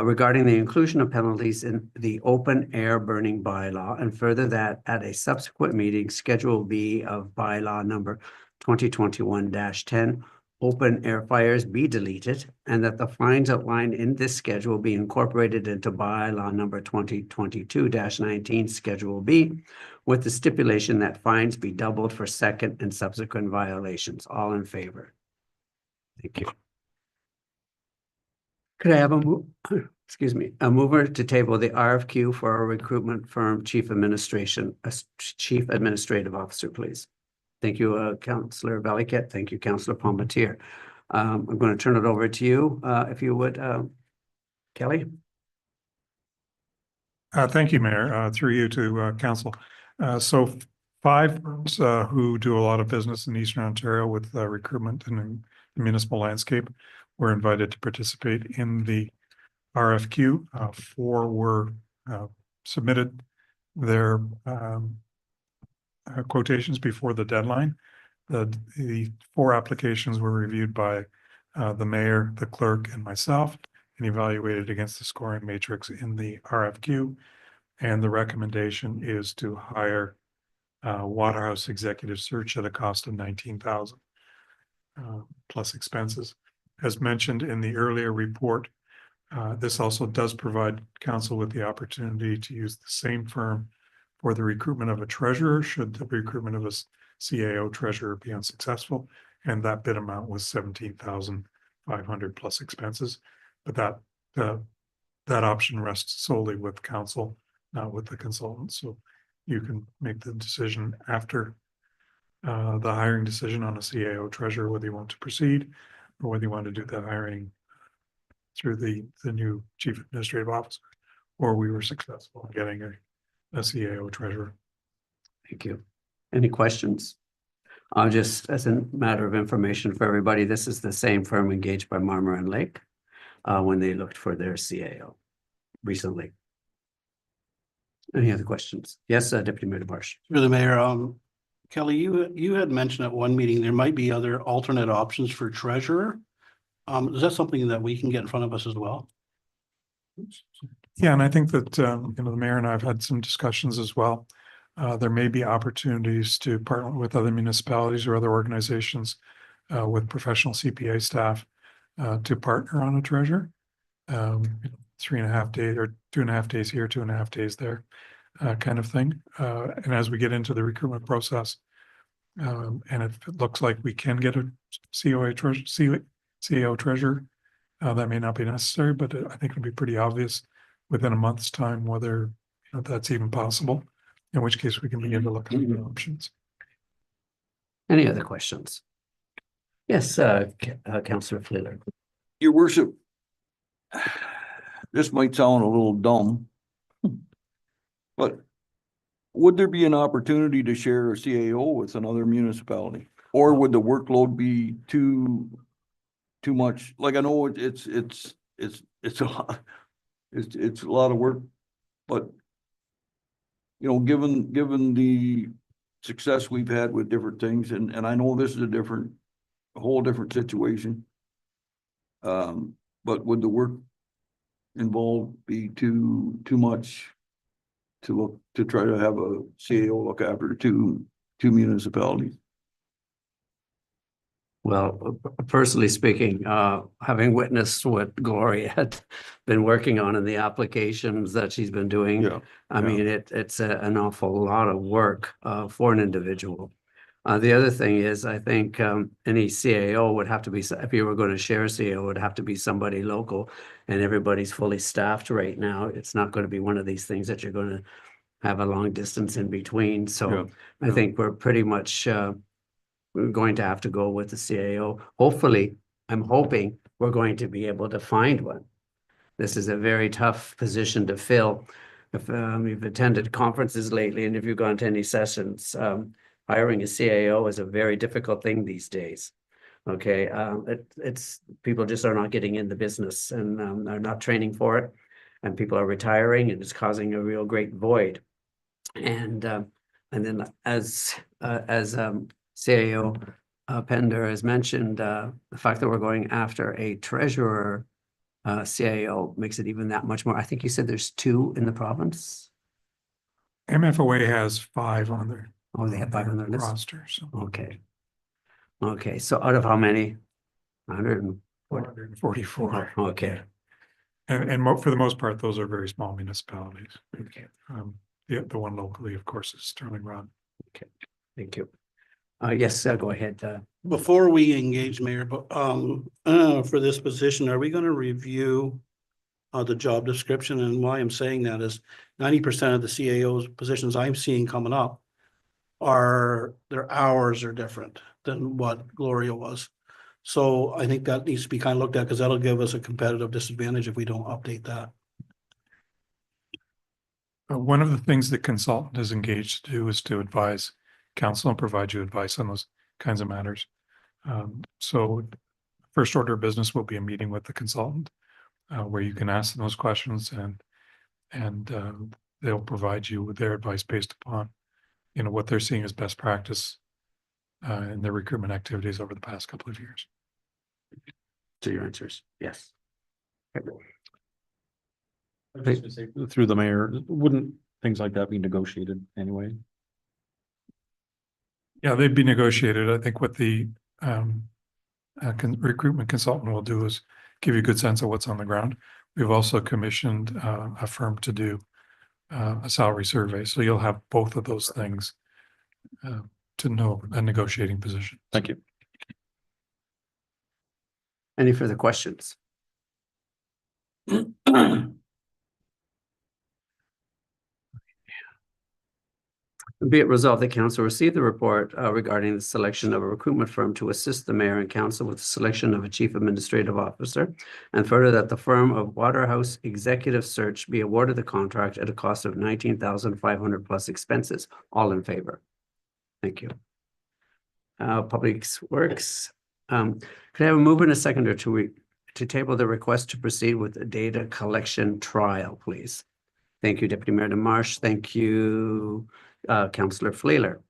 regarding the inclusion of penalties in the open air burning bylaw, and further that at a subsequent meeting, Schedule B of bylaw number 2021-10, open air fires be deleted, and that the fines outlined in this schedule be incorporated into bylaw number 2022-19, Schedule B, with the stipulation that fines be doubled for second and subsequent violations. All in favor? Thank you. Could I have a mover to table the RFQ for a recruitment firm chief administrative officer, please? Thank you, Councillor Valiquette. Thank you, Councillor Palmetier. I'm going to turn it over to you, if you would, Kelly. Thank you, Mayor, through you to council. So 5 firms who do a lot of business in Eastern Ontario with recruitment in the municipal landscape were invited to participate in the RFQ. 4 were submitted their quotations before the deadline. The 4 applications were reviewed by the mayor, the clerk, and myself, and evaluated against the scoring matrix in the RFQ. And the recommendation is to hire Waterhouse Executive Search at a cost of $19,000 plus expenses. As mentioned in the earlier report, this also does provide council with the opportunity to use the same firm for the recruitment of a treasurer should the recruitment of a CAO treasurer be unsuccessful, and that bid amount was $17,500 plus expenses. But that option rests solely with council, not with the consultant. So you can make the decision after the hiring decision on a CAO treasurer whether you want to proceed or whether you want to do the hiring through the new chief administrative officer. or we were successful in getting a CAO treasurer. Thank you. Any questions? Just as a matter of information for everybody, this is the same firm engaged by Marmor and Lake when they looked for their CAO recently. Any other questions? Yes, Deputy Mayor DeBarge. Through the mayor, Kelly, you had mentioned at one meeting, there might be other alternate options for treasurer. Is that something that we can get in front of us as well? Yeah, and I think that, the mayor and I have had some discussions as well. There may be opportunities to partner with other municipalities or other organizations with professional CPA staff to partner on a treasurer. 3.5 days or 2.5 days here, 2.5 days there, kind of thing. And as we get into the recruitment process, and if it looks like we can get a CAO treasurer, that may not be necessary, but I think it'll be pretty obvious within a month's time whether that's even possible. In which case we can begin to look at the options. Any other questions? Yes, Councillor Fleeler. Your worship, this might sound a little dumb, but would there be an opportunity to share a CAO with another municipality? Or would the workload be too much? Like, I know it's a lot, it's a lot of work, but given the success we've had with different things, and I know this is a whole different situation. But would the work involved be too much to try to have a CAO look after two municipalities? Well, personally speaking, having witnessed what Gloria had been working on in the applications that she's been doing, Yeah. I mean, it's an awful lot of work for an individual. The other thing is, I think any CAO would have to be, if you were going to share a CAO, it would have to be somebody local, and everybody's fully staffed right now. It's not going to be one of these things that you're going to have a long distance in between. So I think we're pretty much we're going to have to go with the CAO. Hopefully, I'm hoping we're going to be able to find one. This is a very tough position to fill. If you've attended conferences lately and if you've gone to any sessions, hiring a CAO is a very difficult thing these days. Okay, it's people just are not getting in the business and are not training for it, and people are retiring, and it's causing a real great void. And then as CAO Pender has mentioned, the fact that we're going after a treasurer CAO makes it even that much more. I think you said there's 2 in the province. MFOA has 5 on their. Oh, they have 5 on their list. roster. So Okay. So out of how many? 144. Okay. And for the most part, those are very small municipalities. Okay. The one locally, of course, is Sterling Rod. Okay. Thank you. Yes, go ahead. Before we engage, Mayor, but for this position, are we going to review the job description? And why I'm saying that is 90% of the CAO's positions I'm seeing coming up their hours are different than what Gloria was. So I think that needs to be kind of looked at, because that'll give us a competitive disadvantage if we don't update that. One of the things the consultant is engaged to do is to advise council and provide you advice on those kinds of matters. So first order of business will be a meeting with the consultant where you can ask them those questions, and they'll provide you with their advice based upon what they're seeing as best practice in their recruitment activities over the past couple of years. To your answers, yes. I was just gonna say, through the mayor, wouldn't things like that be negotiated anyway? Yeah, they'd be negotiated. I think what the recruitment consultant will do is give you a good sense of what's on the ground. We've also commissioned a firm to do a salary survey, so you'll have both of those things to know a negotiating position. Thank you. Any further questions? Be it resolved, the council received the report regarding the selection of a recruitment firm to assist the mayor and council with the selection of a chief administrative officer. And further, that the firm of Waterhouse Executive Search be awarded the contract at a cost of 19,500 plus expenses. All in favor? Thank you. Public Works, could I have a mover and a seconder to table the request to proceed with the data collection trial, please? Thank you, Deputy Mayor DeMarche. Thank you, Councillor Fleeler.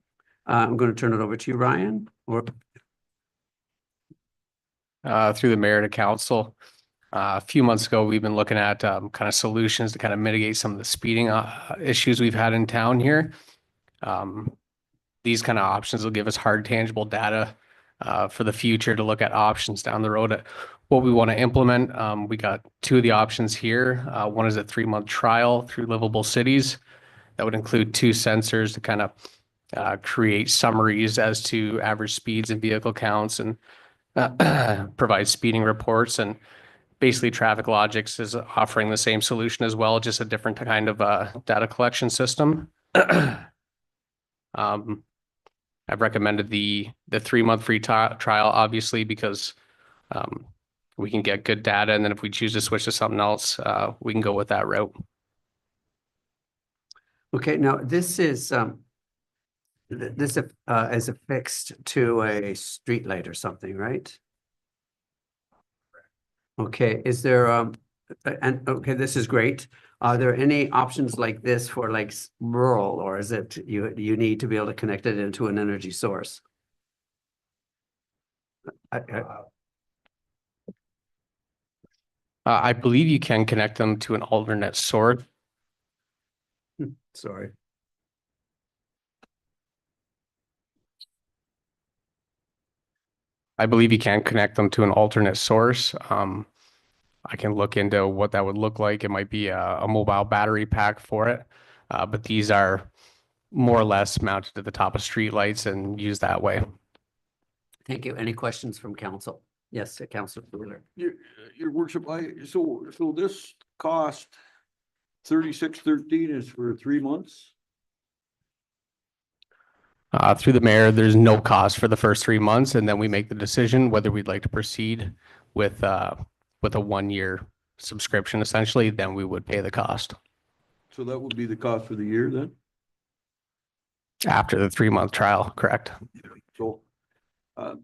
I'm going to turn it over to you, Ryan, or through the mayor to council. A few months ago, we've been looking at kind of solutions to kind of mitigate some of the speeding issues we've had in town here. These kind of options will give us hard, tangible data for the future to look at options down the road at what we want to implement. We got two of the options here. One is a 3-month trial through Livable Cities. That would include 2 sensors to kind of create summaries as to average speeds and vehicle counts and provide speeding reports. And basically Traffic Logics is offering the same solution as well, just a different kind of data collection system. I've recommended the 3-month free trial, obviously, because we can get good data. And then if we choose to switch to something else, we can go with that route. okay, now this is affixed to a street light or something, right? Okay, is there and okay, this is great. Are there any options like this for like rural, or is it you need to be able to connect it into an energy source? I believe you can connect them to an alternate source. Sorry. I believe you can connect them to an alternate source. I can look into what that would look like. It might be a mobile battery pack for it, but these are more or less mounted to the top of streetlights and used that way. Thank you. Any questions from council? Yes, Councilor Wheeler. Your worship, so this cost 3613 is for 3 months? Through the mayor, there's no cost for the first 3 months, and then we make the decision whether we'd like to proceed with a 1-year subscription, essentially, then we would pay the cost. So that would be the cost for the year then? After the 3-month trial, correct? So, I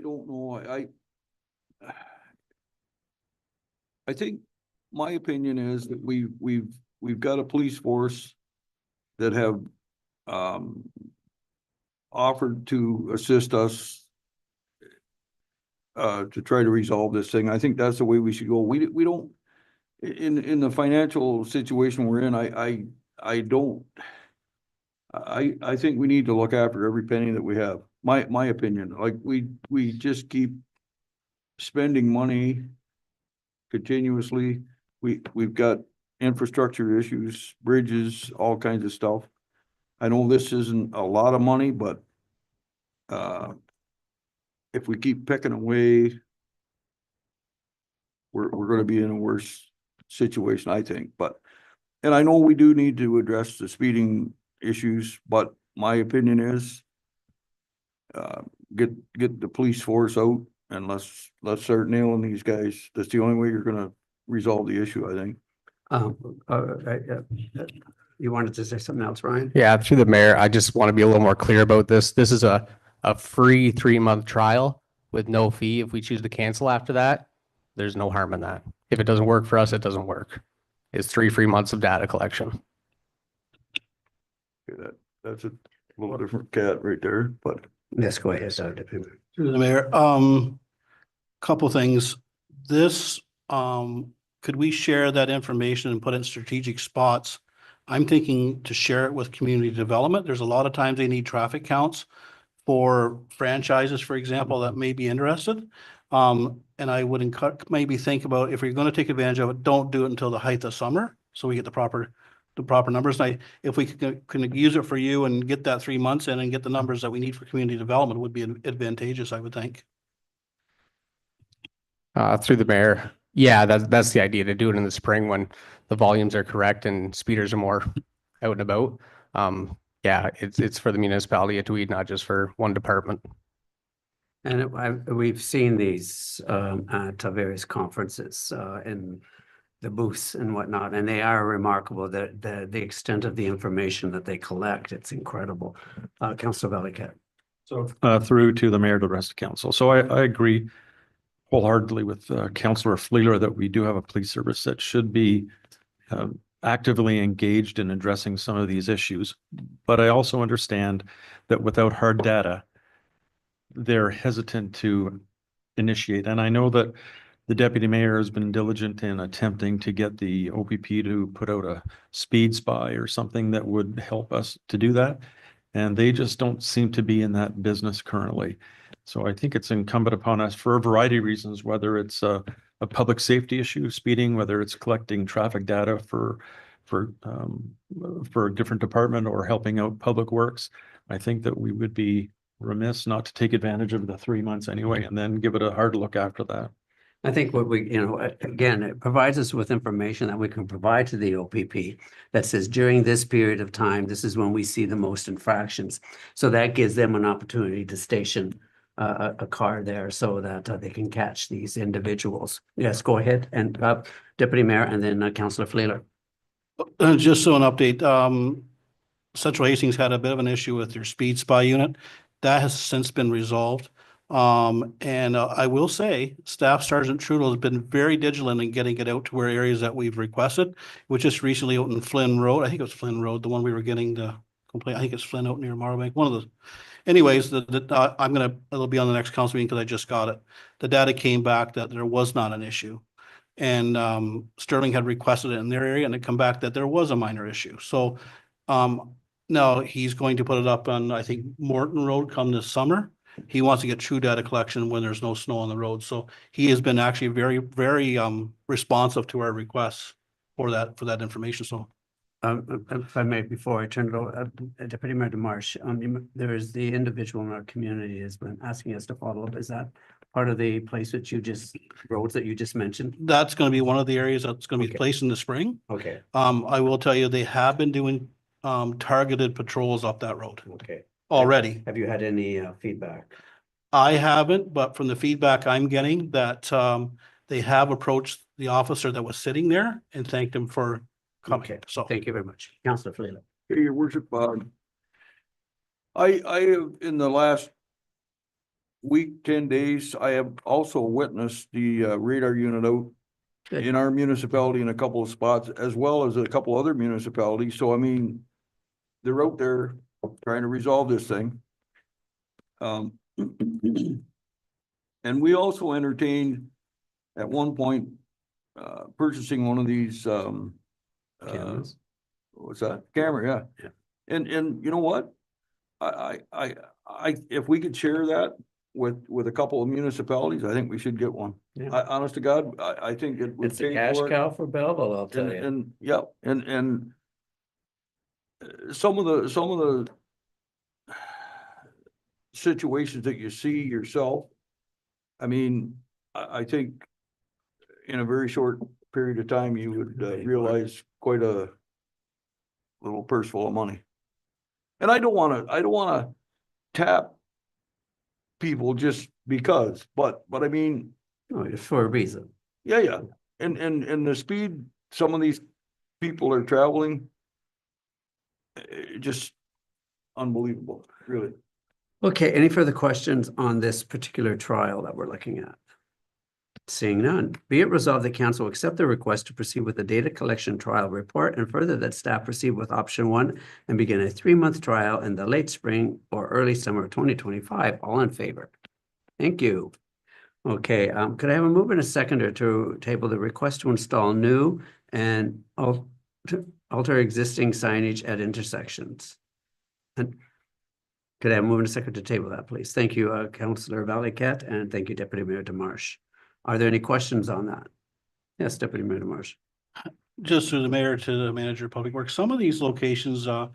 don't know, I think my opinion is that we've got a police force that have, offered to assist us to try to resolve this thing. I think that's the way we should go. We don't, in the financial situation we're in, I think we need to look after every penny that we have. My opinion, like we just keep spending money continuously. We've got infrastructure issues, bridges, all kinds of stuff. I know this isn't a lot of money, but if we keep picking away, we're gonna be in a worse situation, I think. And I know we do need to address the speeding issues, but my opinion is get the police force out and let's start nailing these guys. That's the only way you're gonna resolve the issue, I think. You wanted to say something else, Ryan? Yeah, through the mayor, I just want to be a little more clear about this. This is a free 3-month trial with no fee. If we choose to cancel after that, there's no harm in that. If it doesn't work for us, it doesn't work. It's 3 free months of data collection. Okay, that's a little different cat right there, but Yes, go ahead. Through the mayor, couple things. This, could we share that information and put it in strategic spots? I'm thinking to share it with community development. There's a lot of times they need traffic counts for franchises, for example, that may be interested. And I would maybe think about if you're going to take advantage of it, don't do it until the height of summer, so we get the proper numbers. And if we can use it for you and get that 3 months in and get the numbers that we need for community development, would be advantageous, I would think. Through the mayor, yeah, that's the idea, to do it in the spring when the volumes are correct and speeders are more out and about. yeah, it's for the municipality of Tweed, not just for one department. And we've seen these at various conferences in the booths and whatnot, and they are remarkable, the extent of the information that they collect. It's incredible. Councillor Valiquette. So through to the mayor, to the rest of council. So I agree wholeheartedly with Councillor Fleeler that we do have a police service that should be actively engaged in addressing some of these issues. But I also understand that without hard data, they're hesitant to initiate. And I know that the deputy mayor has been diligent in attempting to get the OPP to put out a speed spy or something that would help us to do that. And they just don't seem to be in that business currently. So I think it's incumbent upon us for a variety of reasons, whether it's a public safety issue, speeding, whether it's collecting traffic data for a different department or helping out public works. I think that we would be remiss not to take advantage of the 3 months anyway, and then give it a hard look after that. I think what we, again, it provides us with information that we can provide to the OPP that says during this period of time, this is when we see the most infractions. So that gives them an opportunity to station a car there so that they can catch these individuals. Yes, go ahead. And Deputy Mayor and then Councillor Fleeler. Just so an update, Central Hastings had a bit of an issue with their speed spy unit. That has since been resolved. And I will say, Staff Sergeant Trudeau has been very vigilant in getting it out to where areas that we've requested, which just recently out in Flynn Road. I think it was Flynn Road, the one we were getting the complaint. I think it's Flynn out near Marbank, one of those. Anyways, it'll be on the next council meeting because I just got it. The data came back that there was not an issue. And Sterling had requested it in their area and it come back that there was a minor issue. So now he's going to put it up on, I think, Morton Road come this summer. He wants to get true data collection when there's no snow on the road. So he has been actually very, very responsive to our requests for that information. So If I may, before I turn it over, Deputy Mayor DeMarche, there is the individual in our community has been asking us to follow up. Is that part of the place that roads that you just mentioned? that's going to be one of the areas that's going to be Okay. placed in the spring. Okay, I will tell you, they have been doing targeted patrols up that road okay. already. Have you had any feedback? I haven't, but from the feedback I'm getting that they have approached the officer that was sitting there and thanked him for coming. Okay, So thank you very much. Councillor Fleeler. Hey, Your Worship, I have, in the last week, 10 days, I have also witnessed the radar unit out Good. in our municipality in a couple of spots, as well as a couple other municipalities. So I mean, they're out there trying to resolve this thing. And we also entertained at one point purchasing one of these Cameras. what's that? Camera, yeah. Yeah. And you know what? I if we could share that with a couple of municipalities, I think we should get one. Yeah. Honest to God, I think it would It's a pay cash for it. cow for Belleville, I'll tell you. And yeah, and some of the situations that you see yourself, I mean, I think in a very short period of time, you would realize quite a little purse full of money. And I don't wanna tap people just because, but I mean, No, it's for a reason. yeah. And the speed some of these people are traveling, just unbelievable, really. Okay, any further questions on this particular trial that we're looking at? Seeing none, be it resolved the council accept the request to proceed with the data collection trial report and further that staff proceed with option 1 and begin a 3-month trial in the late spring or early summer of 2025. All in favor? Thank you. Okay, could I have a move and a seconder to table the request to install new and alter existing signage at intersections? And could I have a move and a second to table that, please? Thank you, Councillor Valiquette, and thank you, Deputy Mayor DeMarche. Are there any questions on that? Yes, Deputy Mayor DeMarche. just through the mayor to the manager of public works, some of these locations, I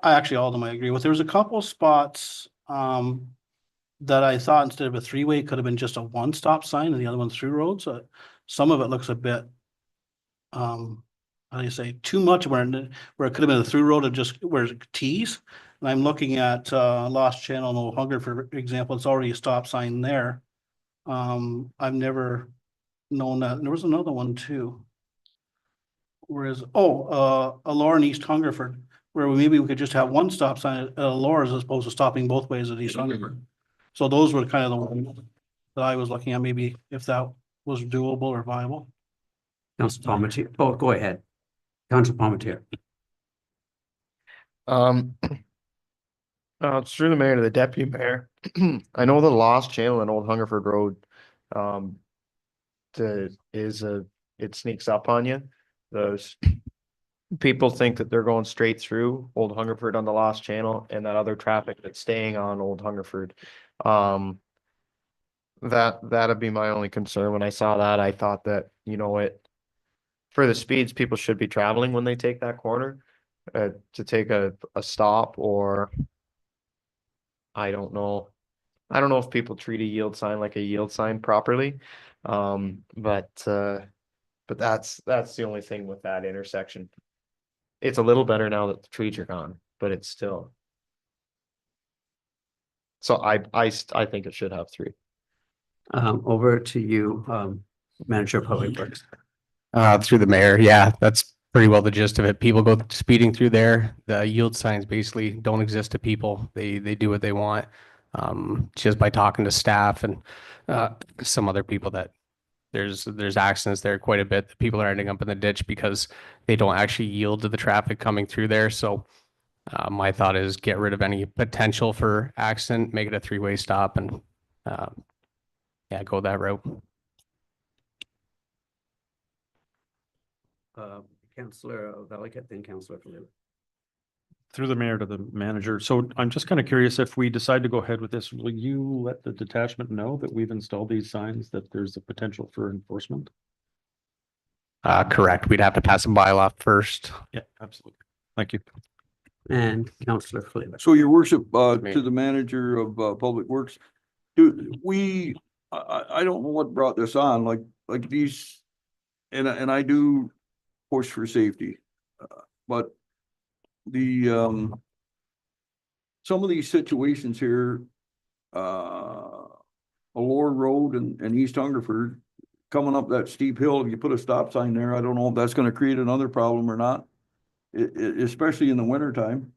actually, all of them I agree with. There was a couple of spots that I thought instead of a 3-way, it could have been just a 1-stop sign and the other one through roads. Some of it looks a bit, I how do you say, too much where, where it could have been a through road of just where it tees. And I'm looking at, Lost Channel and Old Hunger, for example, it's already a stop sign there. I've never known that. And there was another one too. Whereas, Allure and East Hungerford, where maybe we could just have one stop sign at Allure as opposed to stopping both ways at East Hungerford. So those were kind of the ones that I was looking at, maybe if that was doable or viable. Council Palmetier, oh, go ahead. Council Palmetier. It's through the mayor to the deputy mayor. I know the Lost Channel and Old Hungerford Road, it sneaks up on you. Those people think that they're going straight through Old Hungerford on the Lost Channel and that other traffic that's staying on Old Hungerford. That'd be my only concern. When I saw that, I thought that, for the speeds people should be traveling when they take that corner, to take a stop, or I don't know. I don't know if people treat a yield sign like a yield sign properly. But that's the only thing with that intersection. It's a little better now that the trees are gone, but it's still. So I think it should have 3. Over to you, Manager of Public Works. Through the mayor, yeah, that's pretty well the gist of it. People go speeding through there. The yield signs basically don't exist to people. They do what they want. Just by talking to staff and some other people, that there's accidents there quite a bit. People are ending up in the ditch because they don't actually yield to the traffic coming through there. So my thought is get rid of any potential for accident, make it a 3-way stop, and go that route. Councillor Valiquette, then Councillor Flynn. Through the mayor to the manager. So I'm just kind of curious, if we decide to go ahead with this, will you let the detachment know that we've installed these signs, that there's a potential for enforcement? Correct. We'd have to pass a bylaw first. Yeah, absolutely. Thank you. And Councillor Flynn. So your worship, to the manager of Public Works, I don't know what brought this on, like these, and I do push for safety, but the some of these situations here, Allure Road and East Hungerford, coming up that steep hill, if you put a stop sign there, I don't know if that's going to create another problem or not, especially in the wintertime.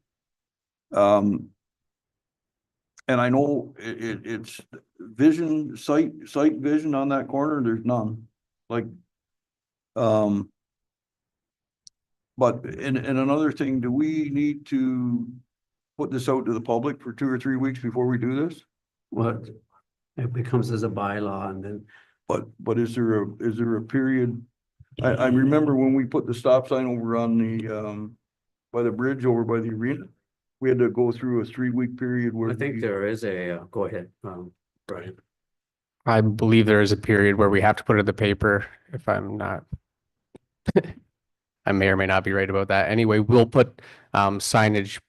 And I know it's sight vision on that corner, there's none. But another thing, do we need to put this out to the public for 2 or 3 weeks before we do this? What? It becomes as a bylaw and then. But is there a period? I remember when we put the stop sign over on the, by the bridge over by the arena, we had to go through a 3-week period where. I think there is a, go ahead, Brian. I believe there is a period where we have to put it in the paper. If I'm not, I may or may not be right about that. Anyway, we'll put signage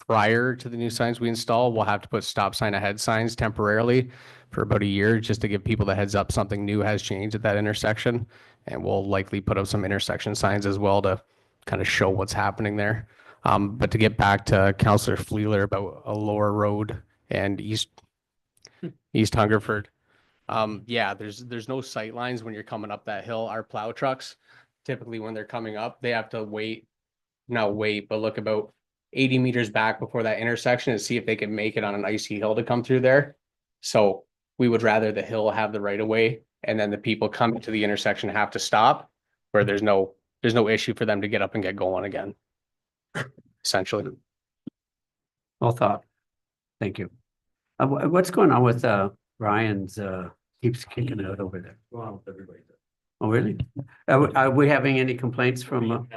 prior to the new signs we install. We'll have to put stop sign ahead signs temporarily for about a year, just to give people the heads up something new has changed at that intersection. And we'll likely put up some intersection signs as well to kind of show what's happening there. But to get back to Councillor Fleeler about Allure Road and East Hungerford. Yeah, there's no sight lines when you're coming up that hill. Our plow trucks, typically when they're coming up, they have to but look about 80 meters back before that intersection and see if they can make it on an icy hill to come through there. So we would rather the hill have the right of way, and then the people coming to the intersection have to stop, where there's no issue for them to get up and get going again. Essentially. Well thought. Thank you. What's going on with Ryan's keeps kicking out over there? Well, everybody does. Oh, really? Are we having any complaints from?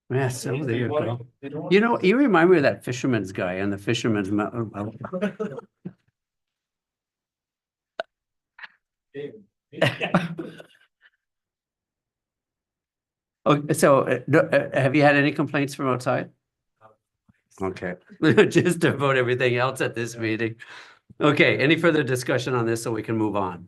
Yes, so there you go. You know, you remind me of that fisherman's guy and the fisherman's. Okay, so have you had any complaints from outside? Okay, just about everything else at this meeting. Okay, any further discussion on this so we can move on?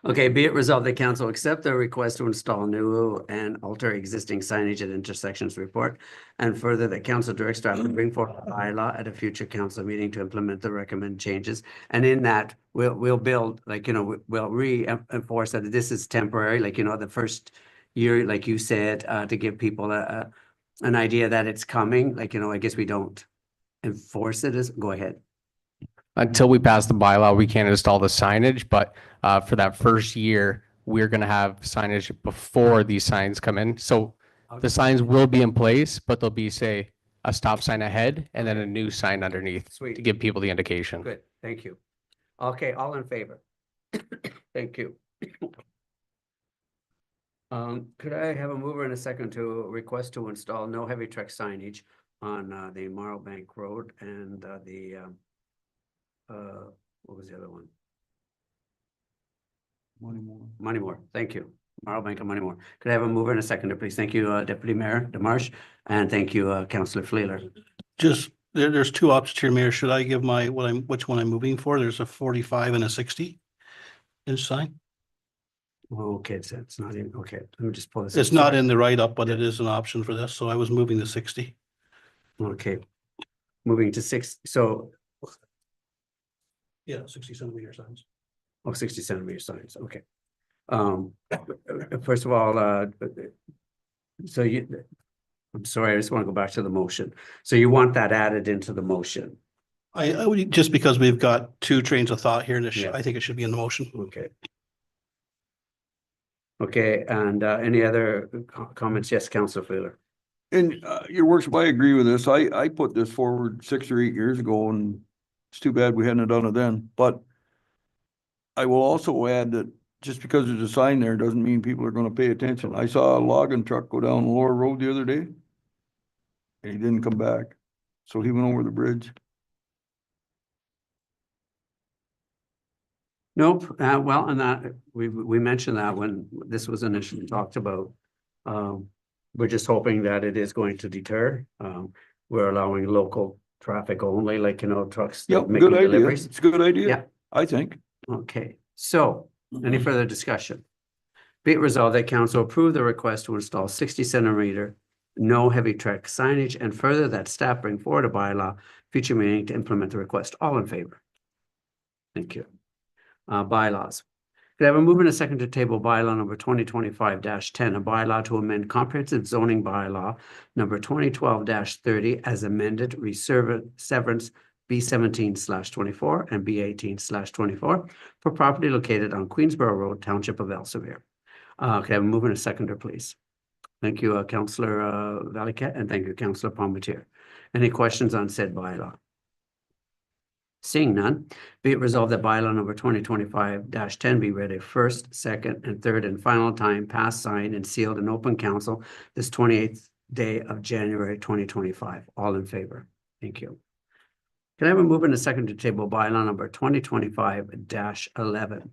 Okay, be it resolved that council accept the request to install new and alter existing signage at intersections report. And further, that council directs staff to bring forth a bylaw at a future council meeting to implement the recommended changes. And in that, we'll build, like, we'll reinforce that this is temporary, like, the first year, like you said, to give people an idea that it's coming, like, I guess we don't enforce it as, go ahead. Until we pass the bylaw, we can't install the signage, but for that first year, we're gonna have signage before these signs come in. So the signs will be in place, but there'll be, say, a stop sign ahead and then a new sign underneath to Sweet, give people the indication. good, thank you. Okay, all in favor? Thank you. Could I have a mover and a second to request to install no heavy truck signage on the Marlbank Road and what was the other one? Moneymore, thank you. Marlbank and Moneymore. Could I have a mover and a seconder, please? Thank you, Deputy Mayor Demarche, and thank you, Councillor Fleeler. Just, there's two options here, Mayor. Should I give which one I'm moving for? There's a 45 and a 60-inch sign. Okay, it's not in, okay, let me just pull this. It's up. not Sorry. in the write-up, but it is an option for this, so I was moving the 60. Okay. Moving to 6, so, Yeah, 60-centimeter signs. 60-centimeter signs, okay. First of all, so I'm sorry, I just want to go back to the motion. So you want that added into the motion? I would, just because we've got two trains of thought here, Yeah. I think it should be in the motion. Okay. Okay, and any other comments? Yes, Councillor Fleeler. And your worship, I agree with this. I put this forward 6 or 8 years ago, and it's too bad we hadn't done it then. But I will also add that just because there's a sign there doesn't mean people are gonna pay attention. I saw a logging truck go down Lower Road the other day, and he didn't come back, so he went over the bridge. Nope, well, and that, we mentioned that when this was initially talked about. We're just hoping that it is going to deter. We're allowing local traffic only, like, trucks. that Yep, making good idea. deliveries. It's a good idea. Yeah. I think. Okay, so any further discussion? Be it resolved that council approve the request to install 60-centimeter no heavy truck signage, and further that staff bring forward a bylaw future meeting to implement the request. All in favor? Thank you. Bylaws. Could I have a move and a second to table bylaw number 2025-10, a bylaw to amend comprehensive zoning bylaw number 2012-30 as amended, severance B17/24 and B18/24 for property located on Queensborough Road, Township of Elsevier. Could I have a move and a seconder, please? Thank you, Councillor Valiquette, and thank you, Councillor Palmetier. Any questions on said bylaw? Seeing none, be it resolved that bylaw number 2025-10 be read a first, second, and third and final time, passed, signed, and sealed in open council this 28th day of January 2025. All in favor? Thank you. Can I have a move and a second to table bylaw number 2025-11?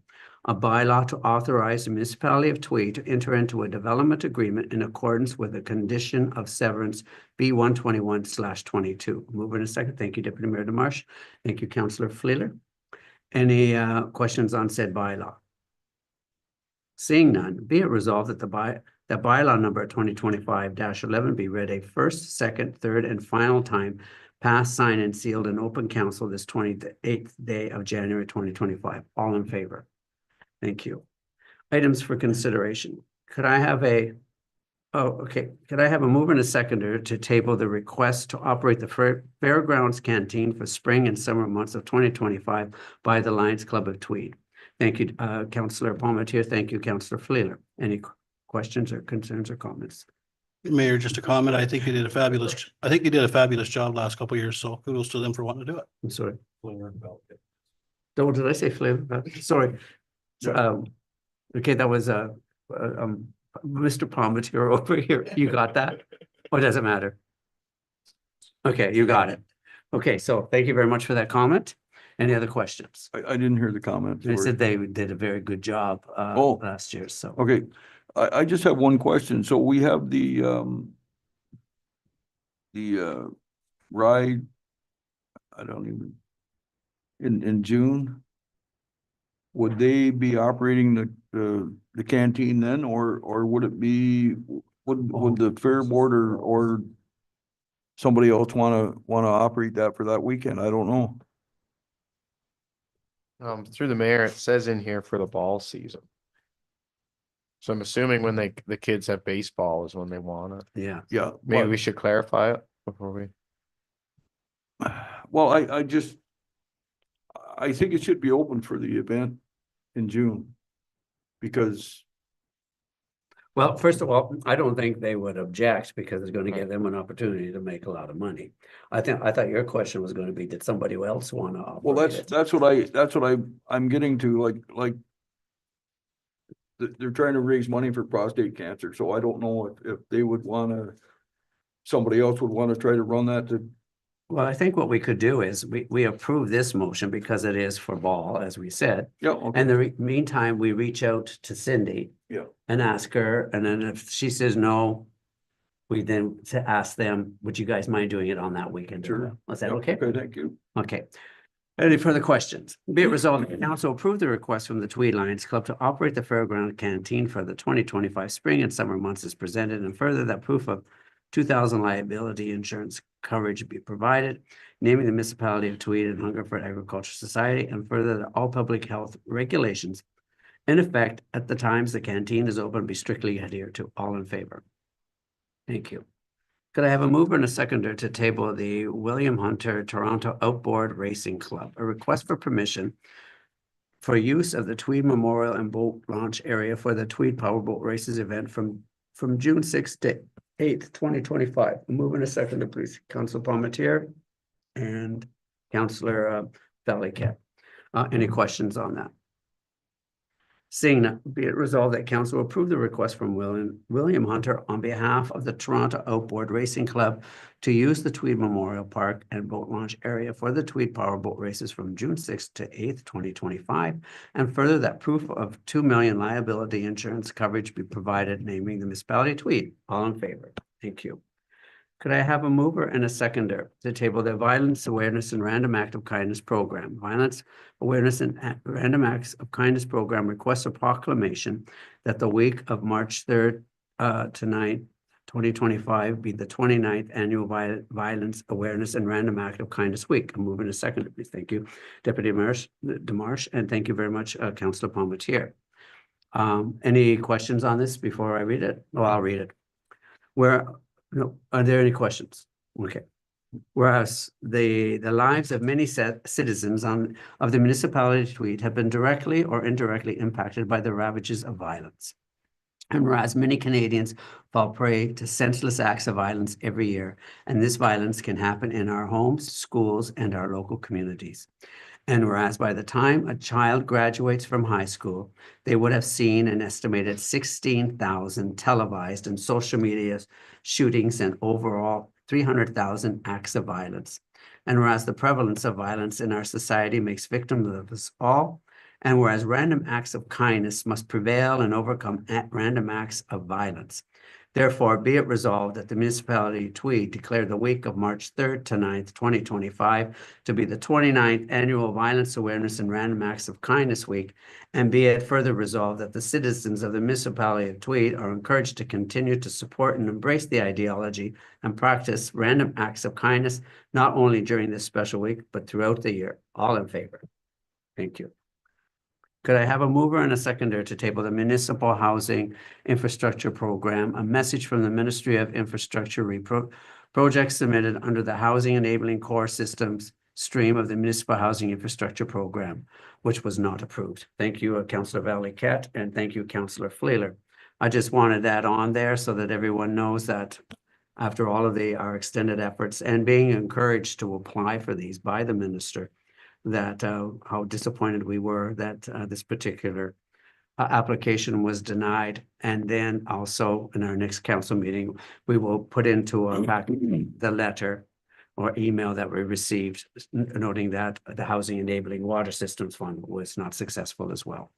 A bylaw to authorize the municipality of Tweed to enter into a development agreement in accordance with the condition of severance B121/22. Move in a second. Thank you, Deputy Mayor Demarche. Thank you, Councillor Fleeler. Any questions on said bylaw? Seeing none, be it resolved that that bylaw number 2025-11 be read a first, second, third, and final time, passed, signed, and sealed in open council this 28th day of January 2025. All in favor? Thank you. Items for consideration. Could I have a mover and a seconder to table the request to operate the Fairgrounds Canteen for spring and summer months of 2025 by the Lions Club of Tweed? Thank you, Councillor Palmetier. Thank you, Councillor Fleeler. Any questions or concerns or comments? Mayor, just a comment. I think you did a fabulous job last couple of years, so kudos to them for wanting to do it. I'm sorry. Oh, did I say flavor? Sorry. Okay, that was Mr. Palmetier over here. You got that? Or does it matter? Okay, you got it. Okay, so thank you very much for that comment. Any other questions? I didn't hear the comment. They sorry. said they did a very good job Oh. last year, so. Okay, I just have one question. So we have the ride, I don't even, in June. would they be operating the canteen then, or would it be, would the fair board or somebody else wanna operate that for that weekend? I don't know. Through the mayor, it says in here for the ball season. So I'm assuming when the kids have baseball is when they want it. Yeah. Yeah. Maybe but- we should clarify it before we. Well, I think it should be open for the event in June. Because, Well, first of all, I don't think they would object because it's gonna give them an opportunity to make a lot of money. I thought your question was gonna be, did somebody else wanna well, operate it? that's what I'm getting to, like. They're trying to raise money for prostate cancer, so I don't know if they would wanna, somebody else would wanna try to run that to. Well, I think what we could do is we approve this motion because it is for ball, as we said. Yeah, okay, And the meantime, we reach out to Cindy yeah, and ask her, and then if she says no, we then to ask them, would you guys mind doing it on that weekend? Sure. Is that Yeah, okay? Okay, thank you. Okay. Any further questions? Be it resolved, that the council approve the request from the Tweed Lions Club to operate the fairground canteen for the 2025 spring and summer months as presented, and further that proof of 2000 liability insurance coverage be provided, naming the municipality of Tweed and Hungerford Agricultural Society, and further that all public health regulations in effect at the times the canteen is open be strictly adhered to. All in favor? Thank you. Could I have a mover and a seconder to table the William Hunter Toronto Outboard Racing Club, a request for permission for use of the Tweed Memorial and Boat Launch area for the Tweed Powerboat Races event from June 6th to 8th, 2025. A mover and a seconder, please. Councilor Palmetier and Councilor Valiquette. Any questions on that? Seeing none, be it resolved that council approve the request from William Hunter on behalf of the Toronto Outboard Racing Club to use the Tweed Memorial Park and Boat Launch area for the Tweed Powerboat Races from June 6th to 8th, 2025. And further that proof of 2 million liability insurance coverage be provided, naming the municipality of Tweed. All in favor? Thank you. Could I have a mover and a seconder to table the Violence Awareness and Random Act of Kindness Program? Violence Awareness and Random Acts of Kindness Program requests a proclamation that the week of March 3rd to 9th, 2025 be the 29th Annual Violence Awareness and Random Act of Kindness Week. A mover and a seconder, please. Thank you, Deputy Mayor Demarche, and thank you very much, Councilor Palmetier. Any questions on this before I read it? Well, I'll read it. No, are there any questions? Okay. Whereas the lives of many citizens of the municipality of Tweed have been directly or indirectly impacted by the ravages of violence. And whereas many Canadians fall prey to senseless acts of violence every year, and this violence can happen in our homes, schools, and our local communities. And whereas by the time a child graduates from high school, they would have seen an estimated 16,000 televised and social media shootings and overall 300,000 acts of violence. And whereas the prevalence of violence in our society makes victims of us all, and whereas random acts of kindness must prevail and overcome random acts of violence. Therefore, be it resolved that the municipality of Tweed declare the week of March 3rd to 9th, 2025 to be the 29th Annual Violence Awareness and Random Acts of Kindness Week, and be it further resolved that the citizens of the municipality of Tweed are encouraged to continue to support and embrace the ideology and practice random acts of kindness, not only during this special week, but throughout the year. All in favor? Thank you. Could I have a mover and a seconder to table the Municipal Housing Infrastructure Program, a message from the Ministry of Infrastructure project submitted under the Housing Enabling Core Systems stream of the Municipal Housing Infrastructure Program, which was not approved. Thank you, Councillor Valiquette, and thank you, Councillor Fleeler. I just wanted that on there so that everyone knows that after all of our extended efforts and being encouraged to apply for these by the minister, that how disappointed we were that this particular application was denied. And then also in our next council meeting, we will put into the letter or email that we received noting that the Housing Enabling Water Systems Fund was not successful as well.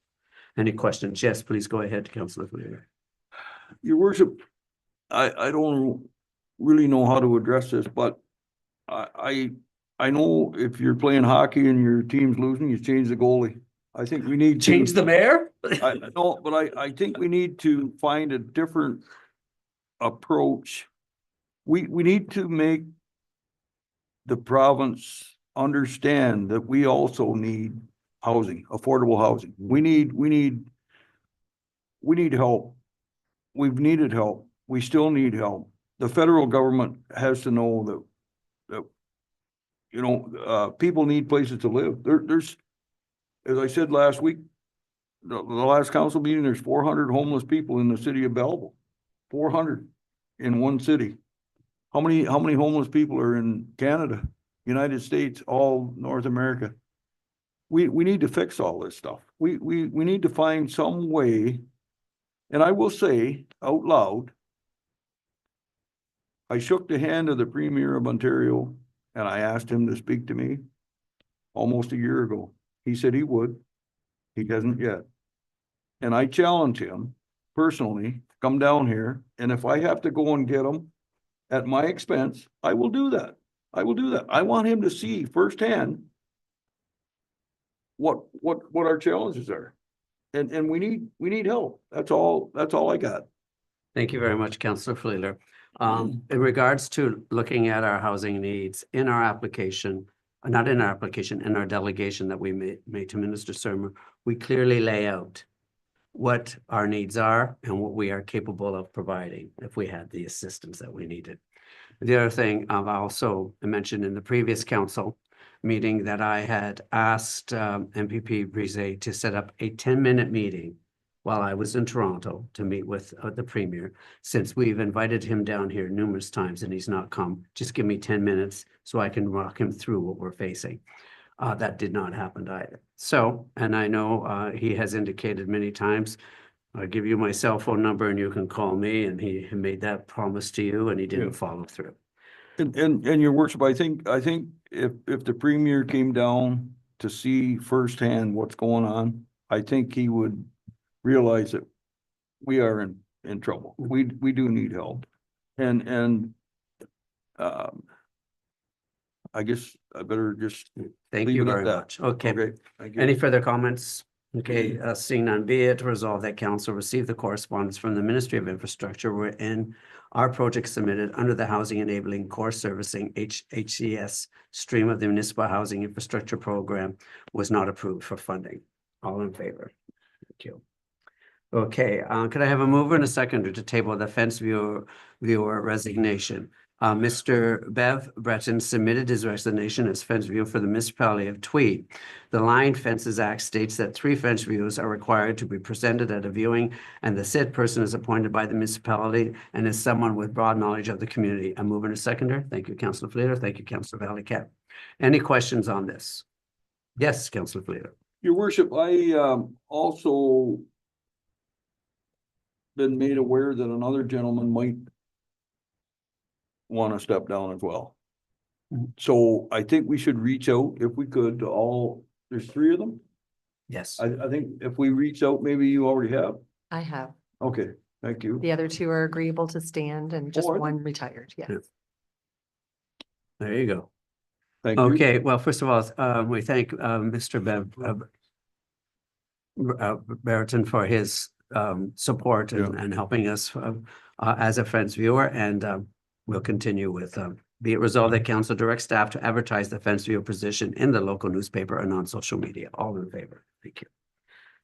Any questions? Yes, please go ahead, Councillor Fleeler. Your worship, I don't really know how to address this, but I know if you're playing hockey and your team's losing, you change the goalie. I think we need to. Change the mayor? No, but I think we need to find a different approach. We need to make the province understand that we also need housing, affordable housing. We need help. We've needed help. We still need help. The federal government has to know that people need places to live. There's, as I said last week, the last council meeting, there's 400 homeless people in the city of Belleville. 400 in one city. How many homeless people are in Canada, United States, all North America? We need to fix all this stuff. We need to find some way. And I will say out loud, I shook the hand of the Premier of Ontario and I asked him to speak to me almost a year ago. He said he would. He hasn't yet. And I challenged him personally, to come down here, and if I have to go and get him at my expense, I will do that. I will do that. I want him to see firsthand what our challenges are. And we need help. That's all I got. Thank you very much, Councillor Fleeler. In regards to looking at our housing needs in our application, not in our application, in our delegation that we made to Minister Surma, we clearly lay out what our needs are and what we are capable of providing if we had the assistance that we needed. The other thing I've also mentioned in the previous council meeting that I had asked MPP Brise to set up a 10-minute meeting while I was in Toronto to meet with the Premier. Since we've invited him down here numerous times and he's not come, just give me 10 minutes so I can walk him through what we're facing. That did not happen either. So, and I know he has indicated many times, I'll give you my cell phone number and you can call me, and he made that promise to you and he didn't follow through. And your worship, I think if the Premier came down to see firsthand what's going on, I think he would realize that we are in trouble. We do need help. And I guess I better just Thank leave you it at very that. much. Okay. Thank you. Any further comments? Okay, seeing none, be it resolved that council receive the correspondence from the Ministry of Infrastructure wherein our project submitted under the Housing Enabling Core Servicing HCS stream of the Municipal Housing Infrastructure Program was not approved for funding. All in favor? Thank you. Okay, could I have a mover and a seconder to table the fence viewer resignation? Mr. Bev Breton submitted his resignation as fence viewer for the municipality of Tweed. The Line Fences Act states that 3 fence views are required to be presented at a viewing, and the said person is appointed by the municipality and is someone with broad knowledge of the community. A mover and a seconder. Thank you, Councillor Fleeter. Thank you, Councillor Valiquette. Any questions on this? Yes, Councillor Fleeter. Your worship, I also been made aware that another gentleman might want to step down as well. So I think we should reach out, if we could, to all, there's 3 of them. Yes. I think if we reach out, maybe you already have. I have. Okay, thank you. The other 2 are agreeable to stand and just Oh, are they? one retired. Yes. Yeah. There you go. Thank you. Okay, well, first of all, we thank Mr. Brereton for his support and helping us as a fence viewer, and we'll continue with be it resolved that council directs staff to advertise the fence viewer position in the local newspaper and on social media. All in favor? Thank you.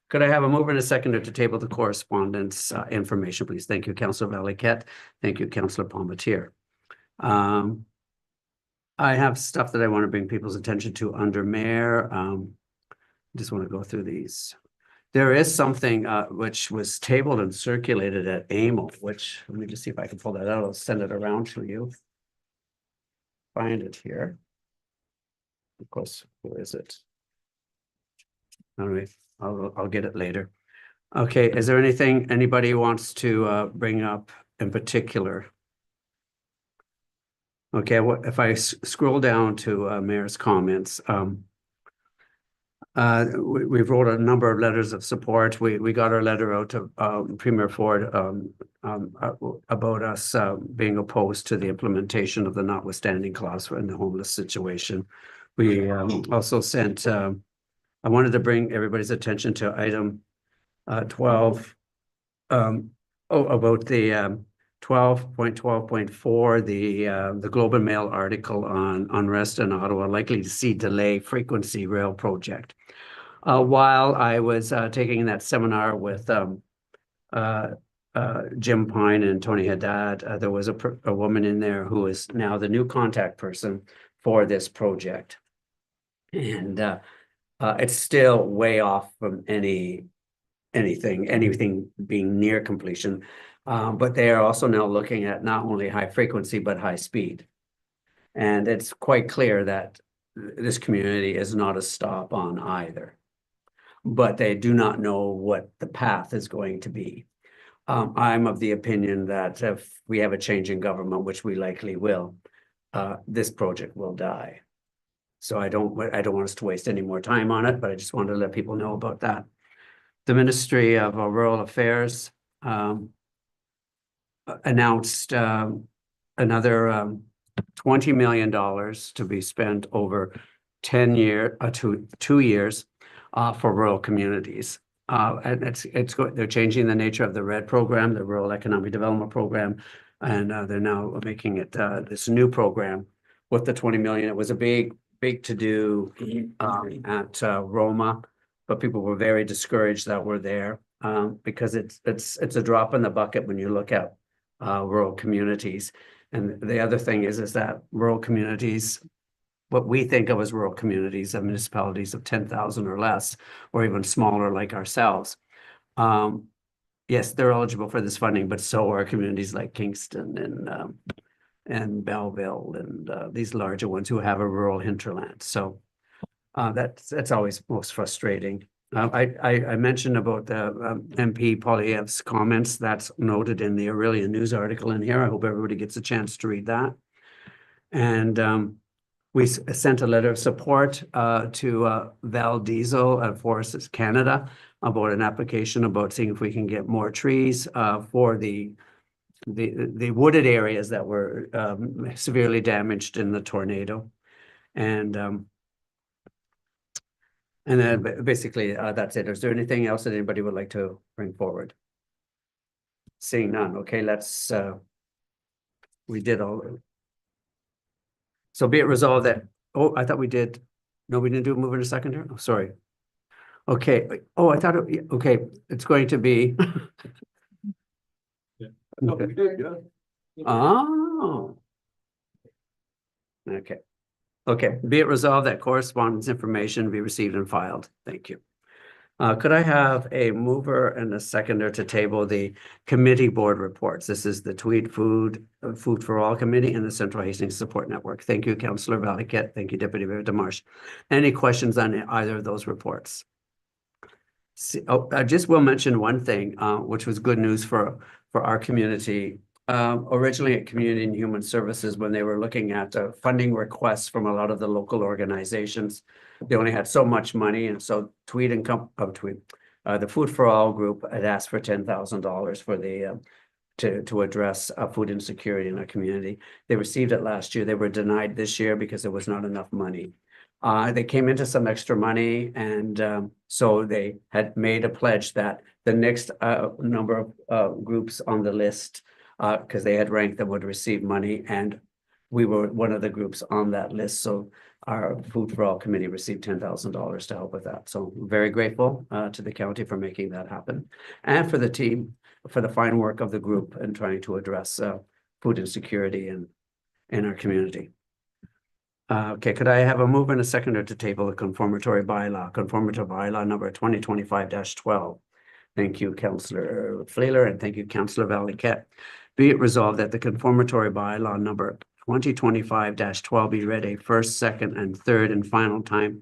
Could I have a mover and a seconder to table the correspondence information, please? Thank you, Councillor Valiquette. Thank you, Councillor Palmetier. I have stuff that I want to bring people's attention to under mayor. Just want to go through these. There is something which was tabled and circulated at AMO, which, let me just see if I can pull that out. I'll send it around to you. Find it here. Of course, where is it? All right, I'll get it later. Okay, is there anything anybody wants to bring up in particular? Okay, if I scroll down to Mayor's comments, we wrote a number of letters of support. We got our letter out to Premier Ford about us being opposed to the implementation of the notwithstanding clause in the homeless situation. We also sent I wanted to bring everybody's attention to item 12. About the 12.12.4, the Globe and Mail article on unrest in Ottawa likely to see delay frequency rail project. While I was taking that seminar with Jim Pine and Tony Haddad, there was a woman in there who is now the new contact person for this project. And it's still way off from anything being near completion. But they are also now looking at not only high frequency, but high speed. And it's quite clear that this community is not a stop on either. But they do not know what the path is going to be. I'm of the opinion that if we have a change in government, which we likely will, this project will die. So I don't want us to waste any more time on it, but I just wanted to let people know about that. The Ministry of Rural Affairs announced another $20 million to be spent over 2 years for rural communities. And they're changing the nature of the RED program, the Rural Economic Development Program, and they're now making it this new program with the 20 million. It was a big to do at Roma, but people were very discouraged that we're there because it's a drop in the bucket when you look at rural communities. And the other thing is that rural communities, what we think of as rural communities of municipalities of 10,000 or less, or even smaller like ourselves. Yes, they're eligible for this funding, but so are communities like Kingston and Belleville and these larger ones who have a rural hinterland. So that's always most frustrating. I mentioned about the MP Poilievre's comments. That's noted in the Aurelian News article in here. I hope everybody gets a chance to read that. And we sent a letter of support to Val Diesel at Forests Canada about an application about seeing if we can get more trees for the wooded areas that were severely damaged in the tornado. And then basically that's it. Is there anything else that anybody would like to bring forward? Seeing none. Okay, let's we did all. So be it resolved that, oh, I thought we did. No, we didn't do a mover and a seconder. Oh, sorry. Okay. Oh, I thought, okay, it's going to be. No, we did, yeah. Oh. Okay. Okay, be it resolved that correspondence information be received and filed. Thank you. Could I have a mover and a seconder to table the committee board reports? This is the Tweed Food for All Committee and the Central Hastings Support Network. Thank you, Councillor Valiquette. Thank you, Deputy Mayor Demarche. Any questions on either of those reports? I just will mention one thing, which was good news for our community. Originally at Community and Human Services, when they were looking at funding requests from a lot of the local organizations, they only had so much money, and so the Food for All group had asked for $10,000 for the to address food insecurity in our community. They received it last year. They were denied this year because there was not enough money. They came into some extra money, and so they had made a pledge that the next number of groups on the list, because they had ranked them, would receive money, and we were one of the groups on that list. So our Food for All committee received $10,000 to help with that. So very grateful to the county for making that happen, and for the team for the fine work of the group in trying to address food insecurity in our community. Okay, could I have a mover and a seconder to table the conformatory bylaw number 2025-12? Thank you, Councillor Flayler, and thank you, Councillor Valiquette. Be it resolved that the conformatory bylaw number 2025-12 be read a first, second, and third and final time,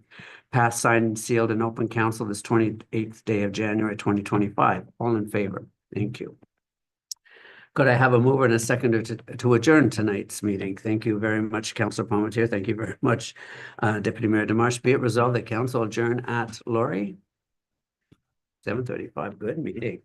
passed, signed, and sealed in open council this 28th day of January 2025. All in favor? Thank you. Could I have a mover and a seconder to adjourn tonight's meeting? Thank you very much, Councillor Palmetier. Thank you very much, Deputy Mayor Demarche. Be it resolved that council adjourn at, Laurie? 7:35. Good meeting.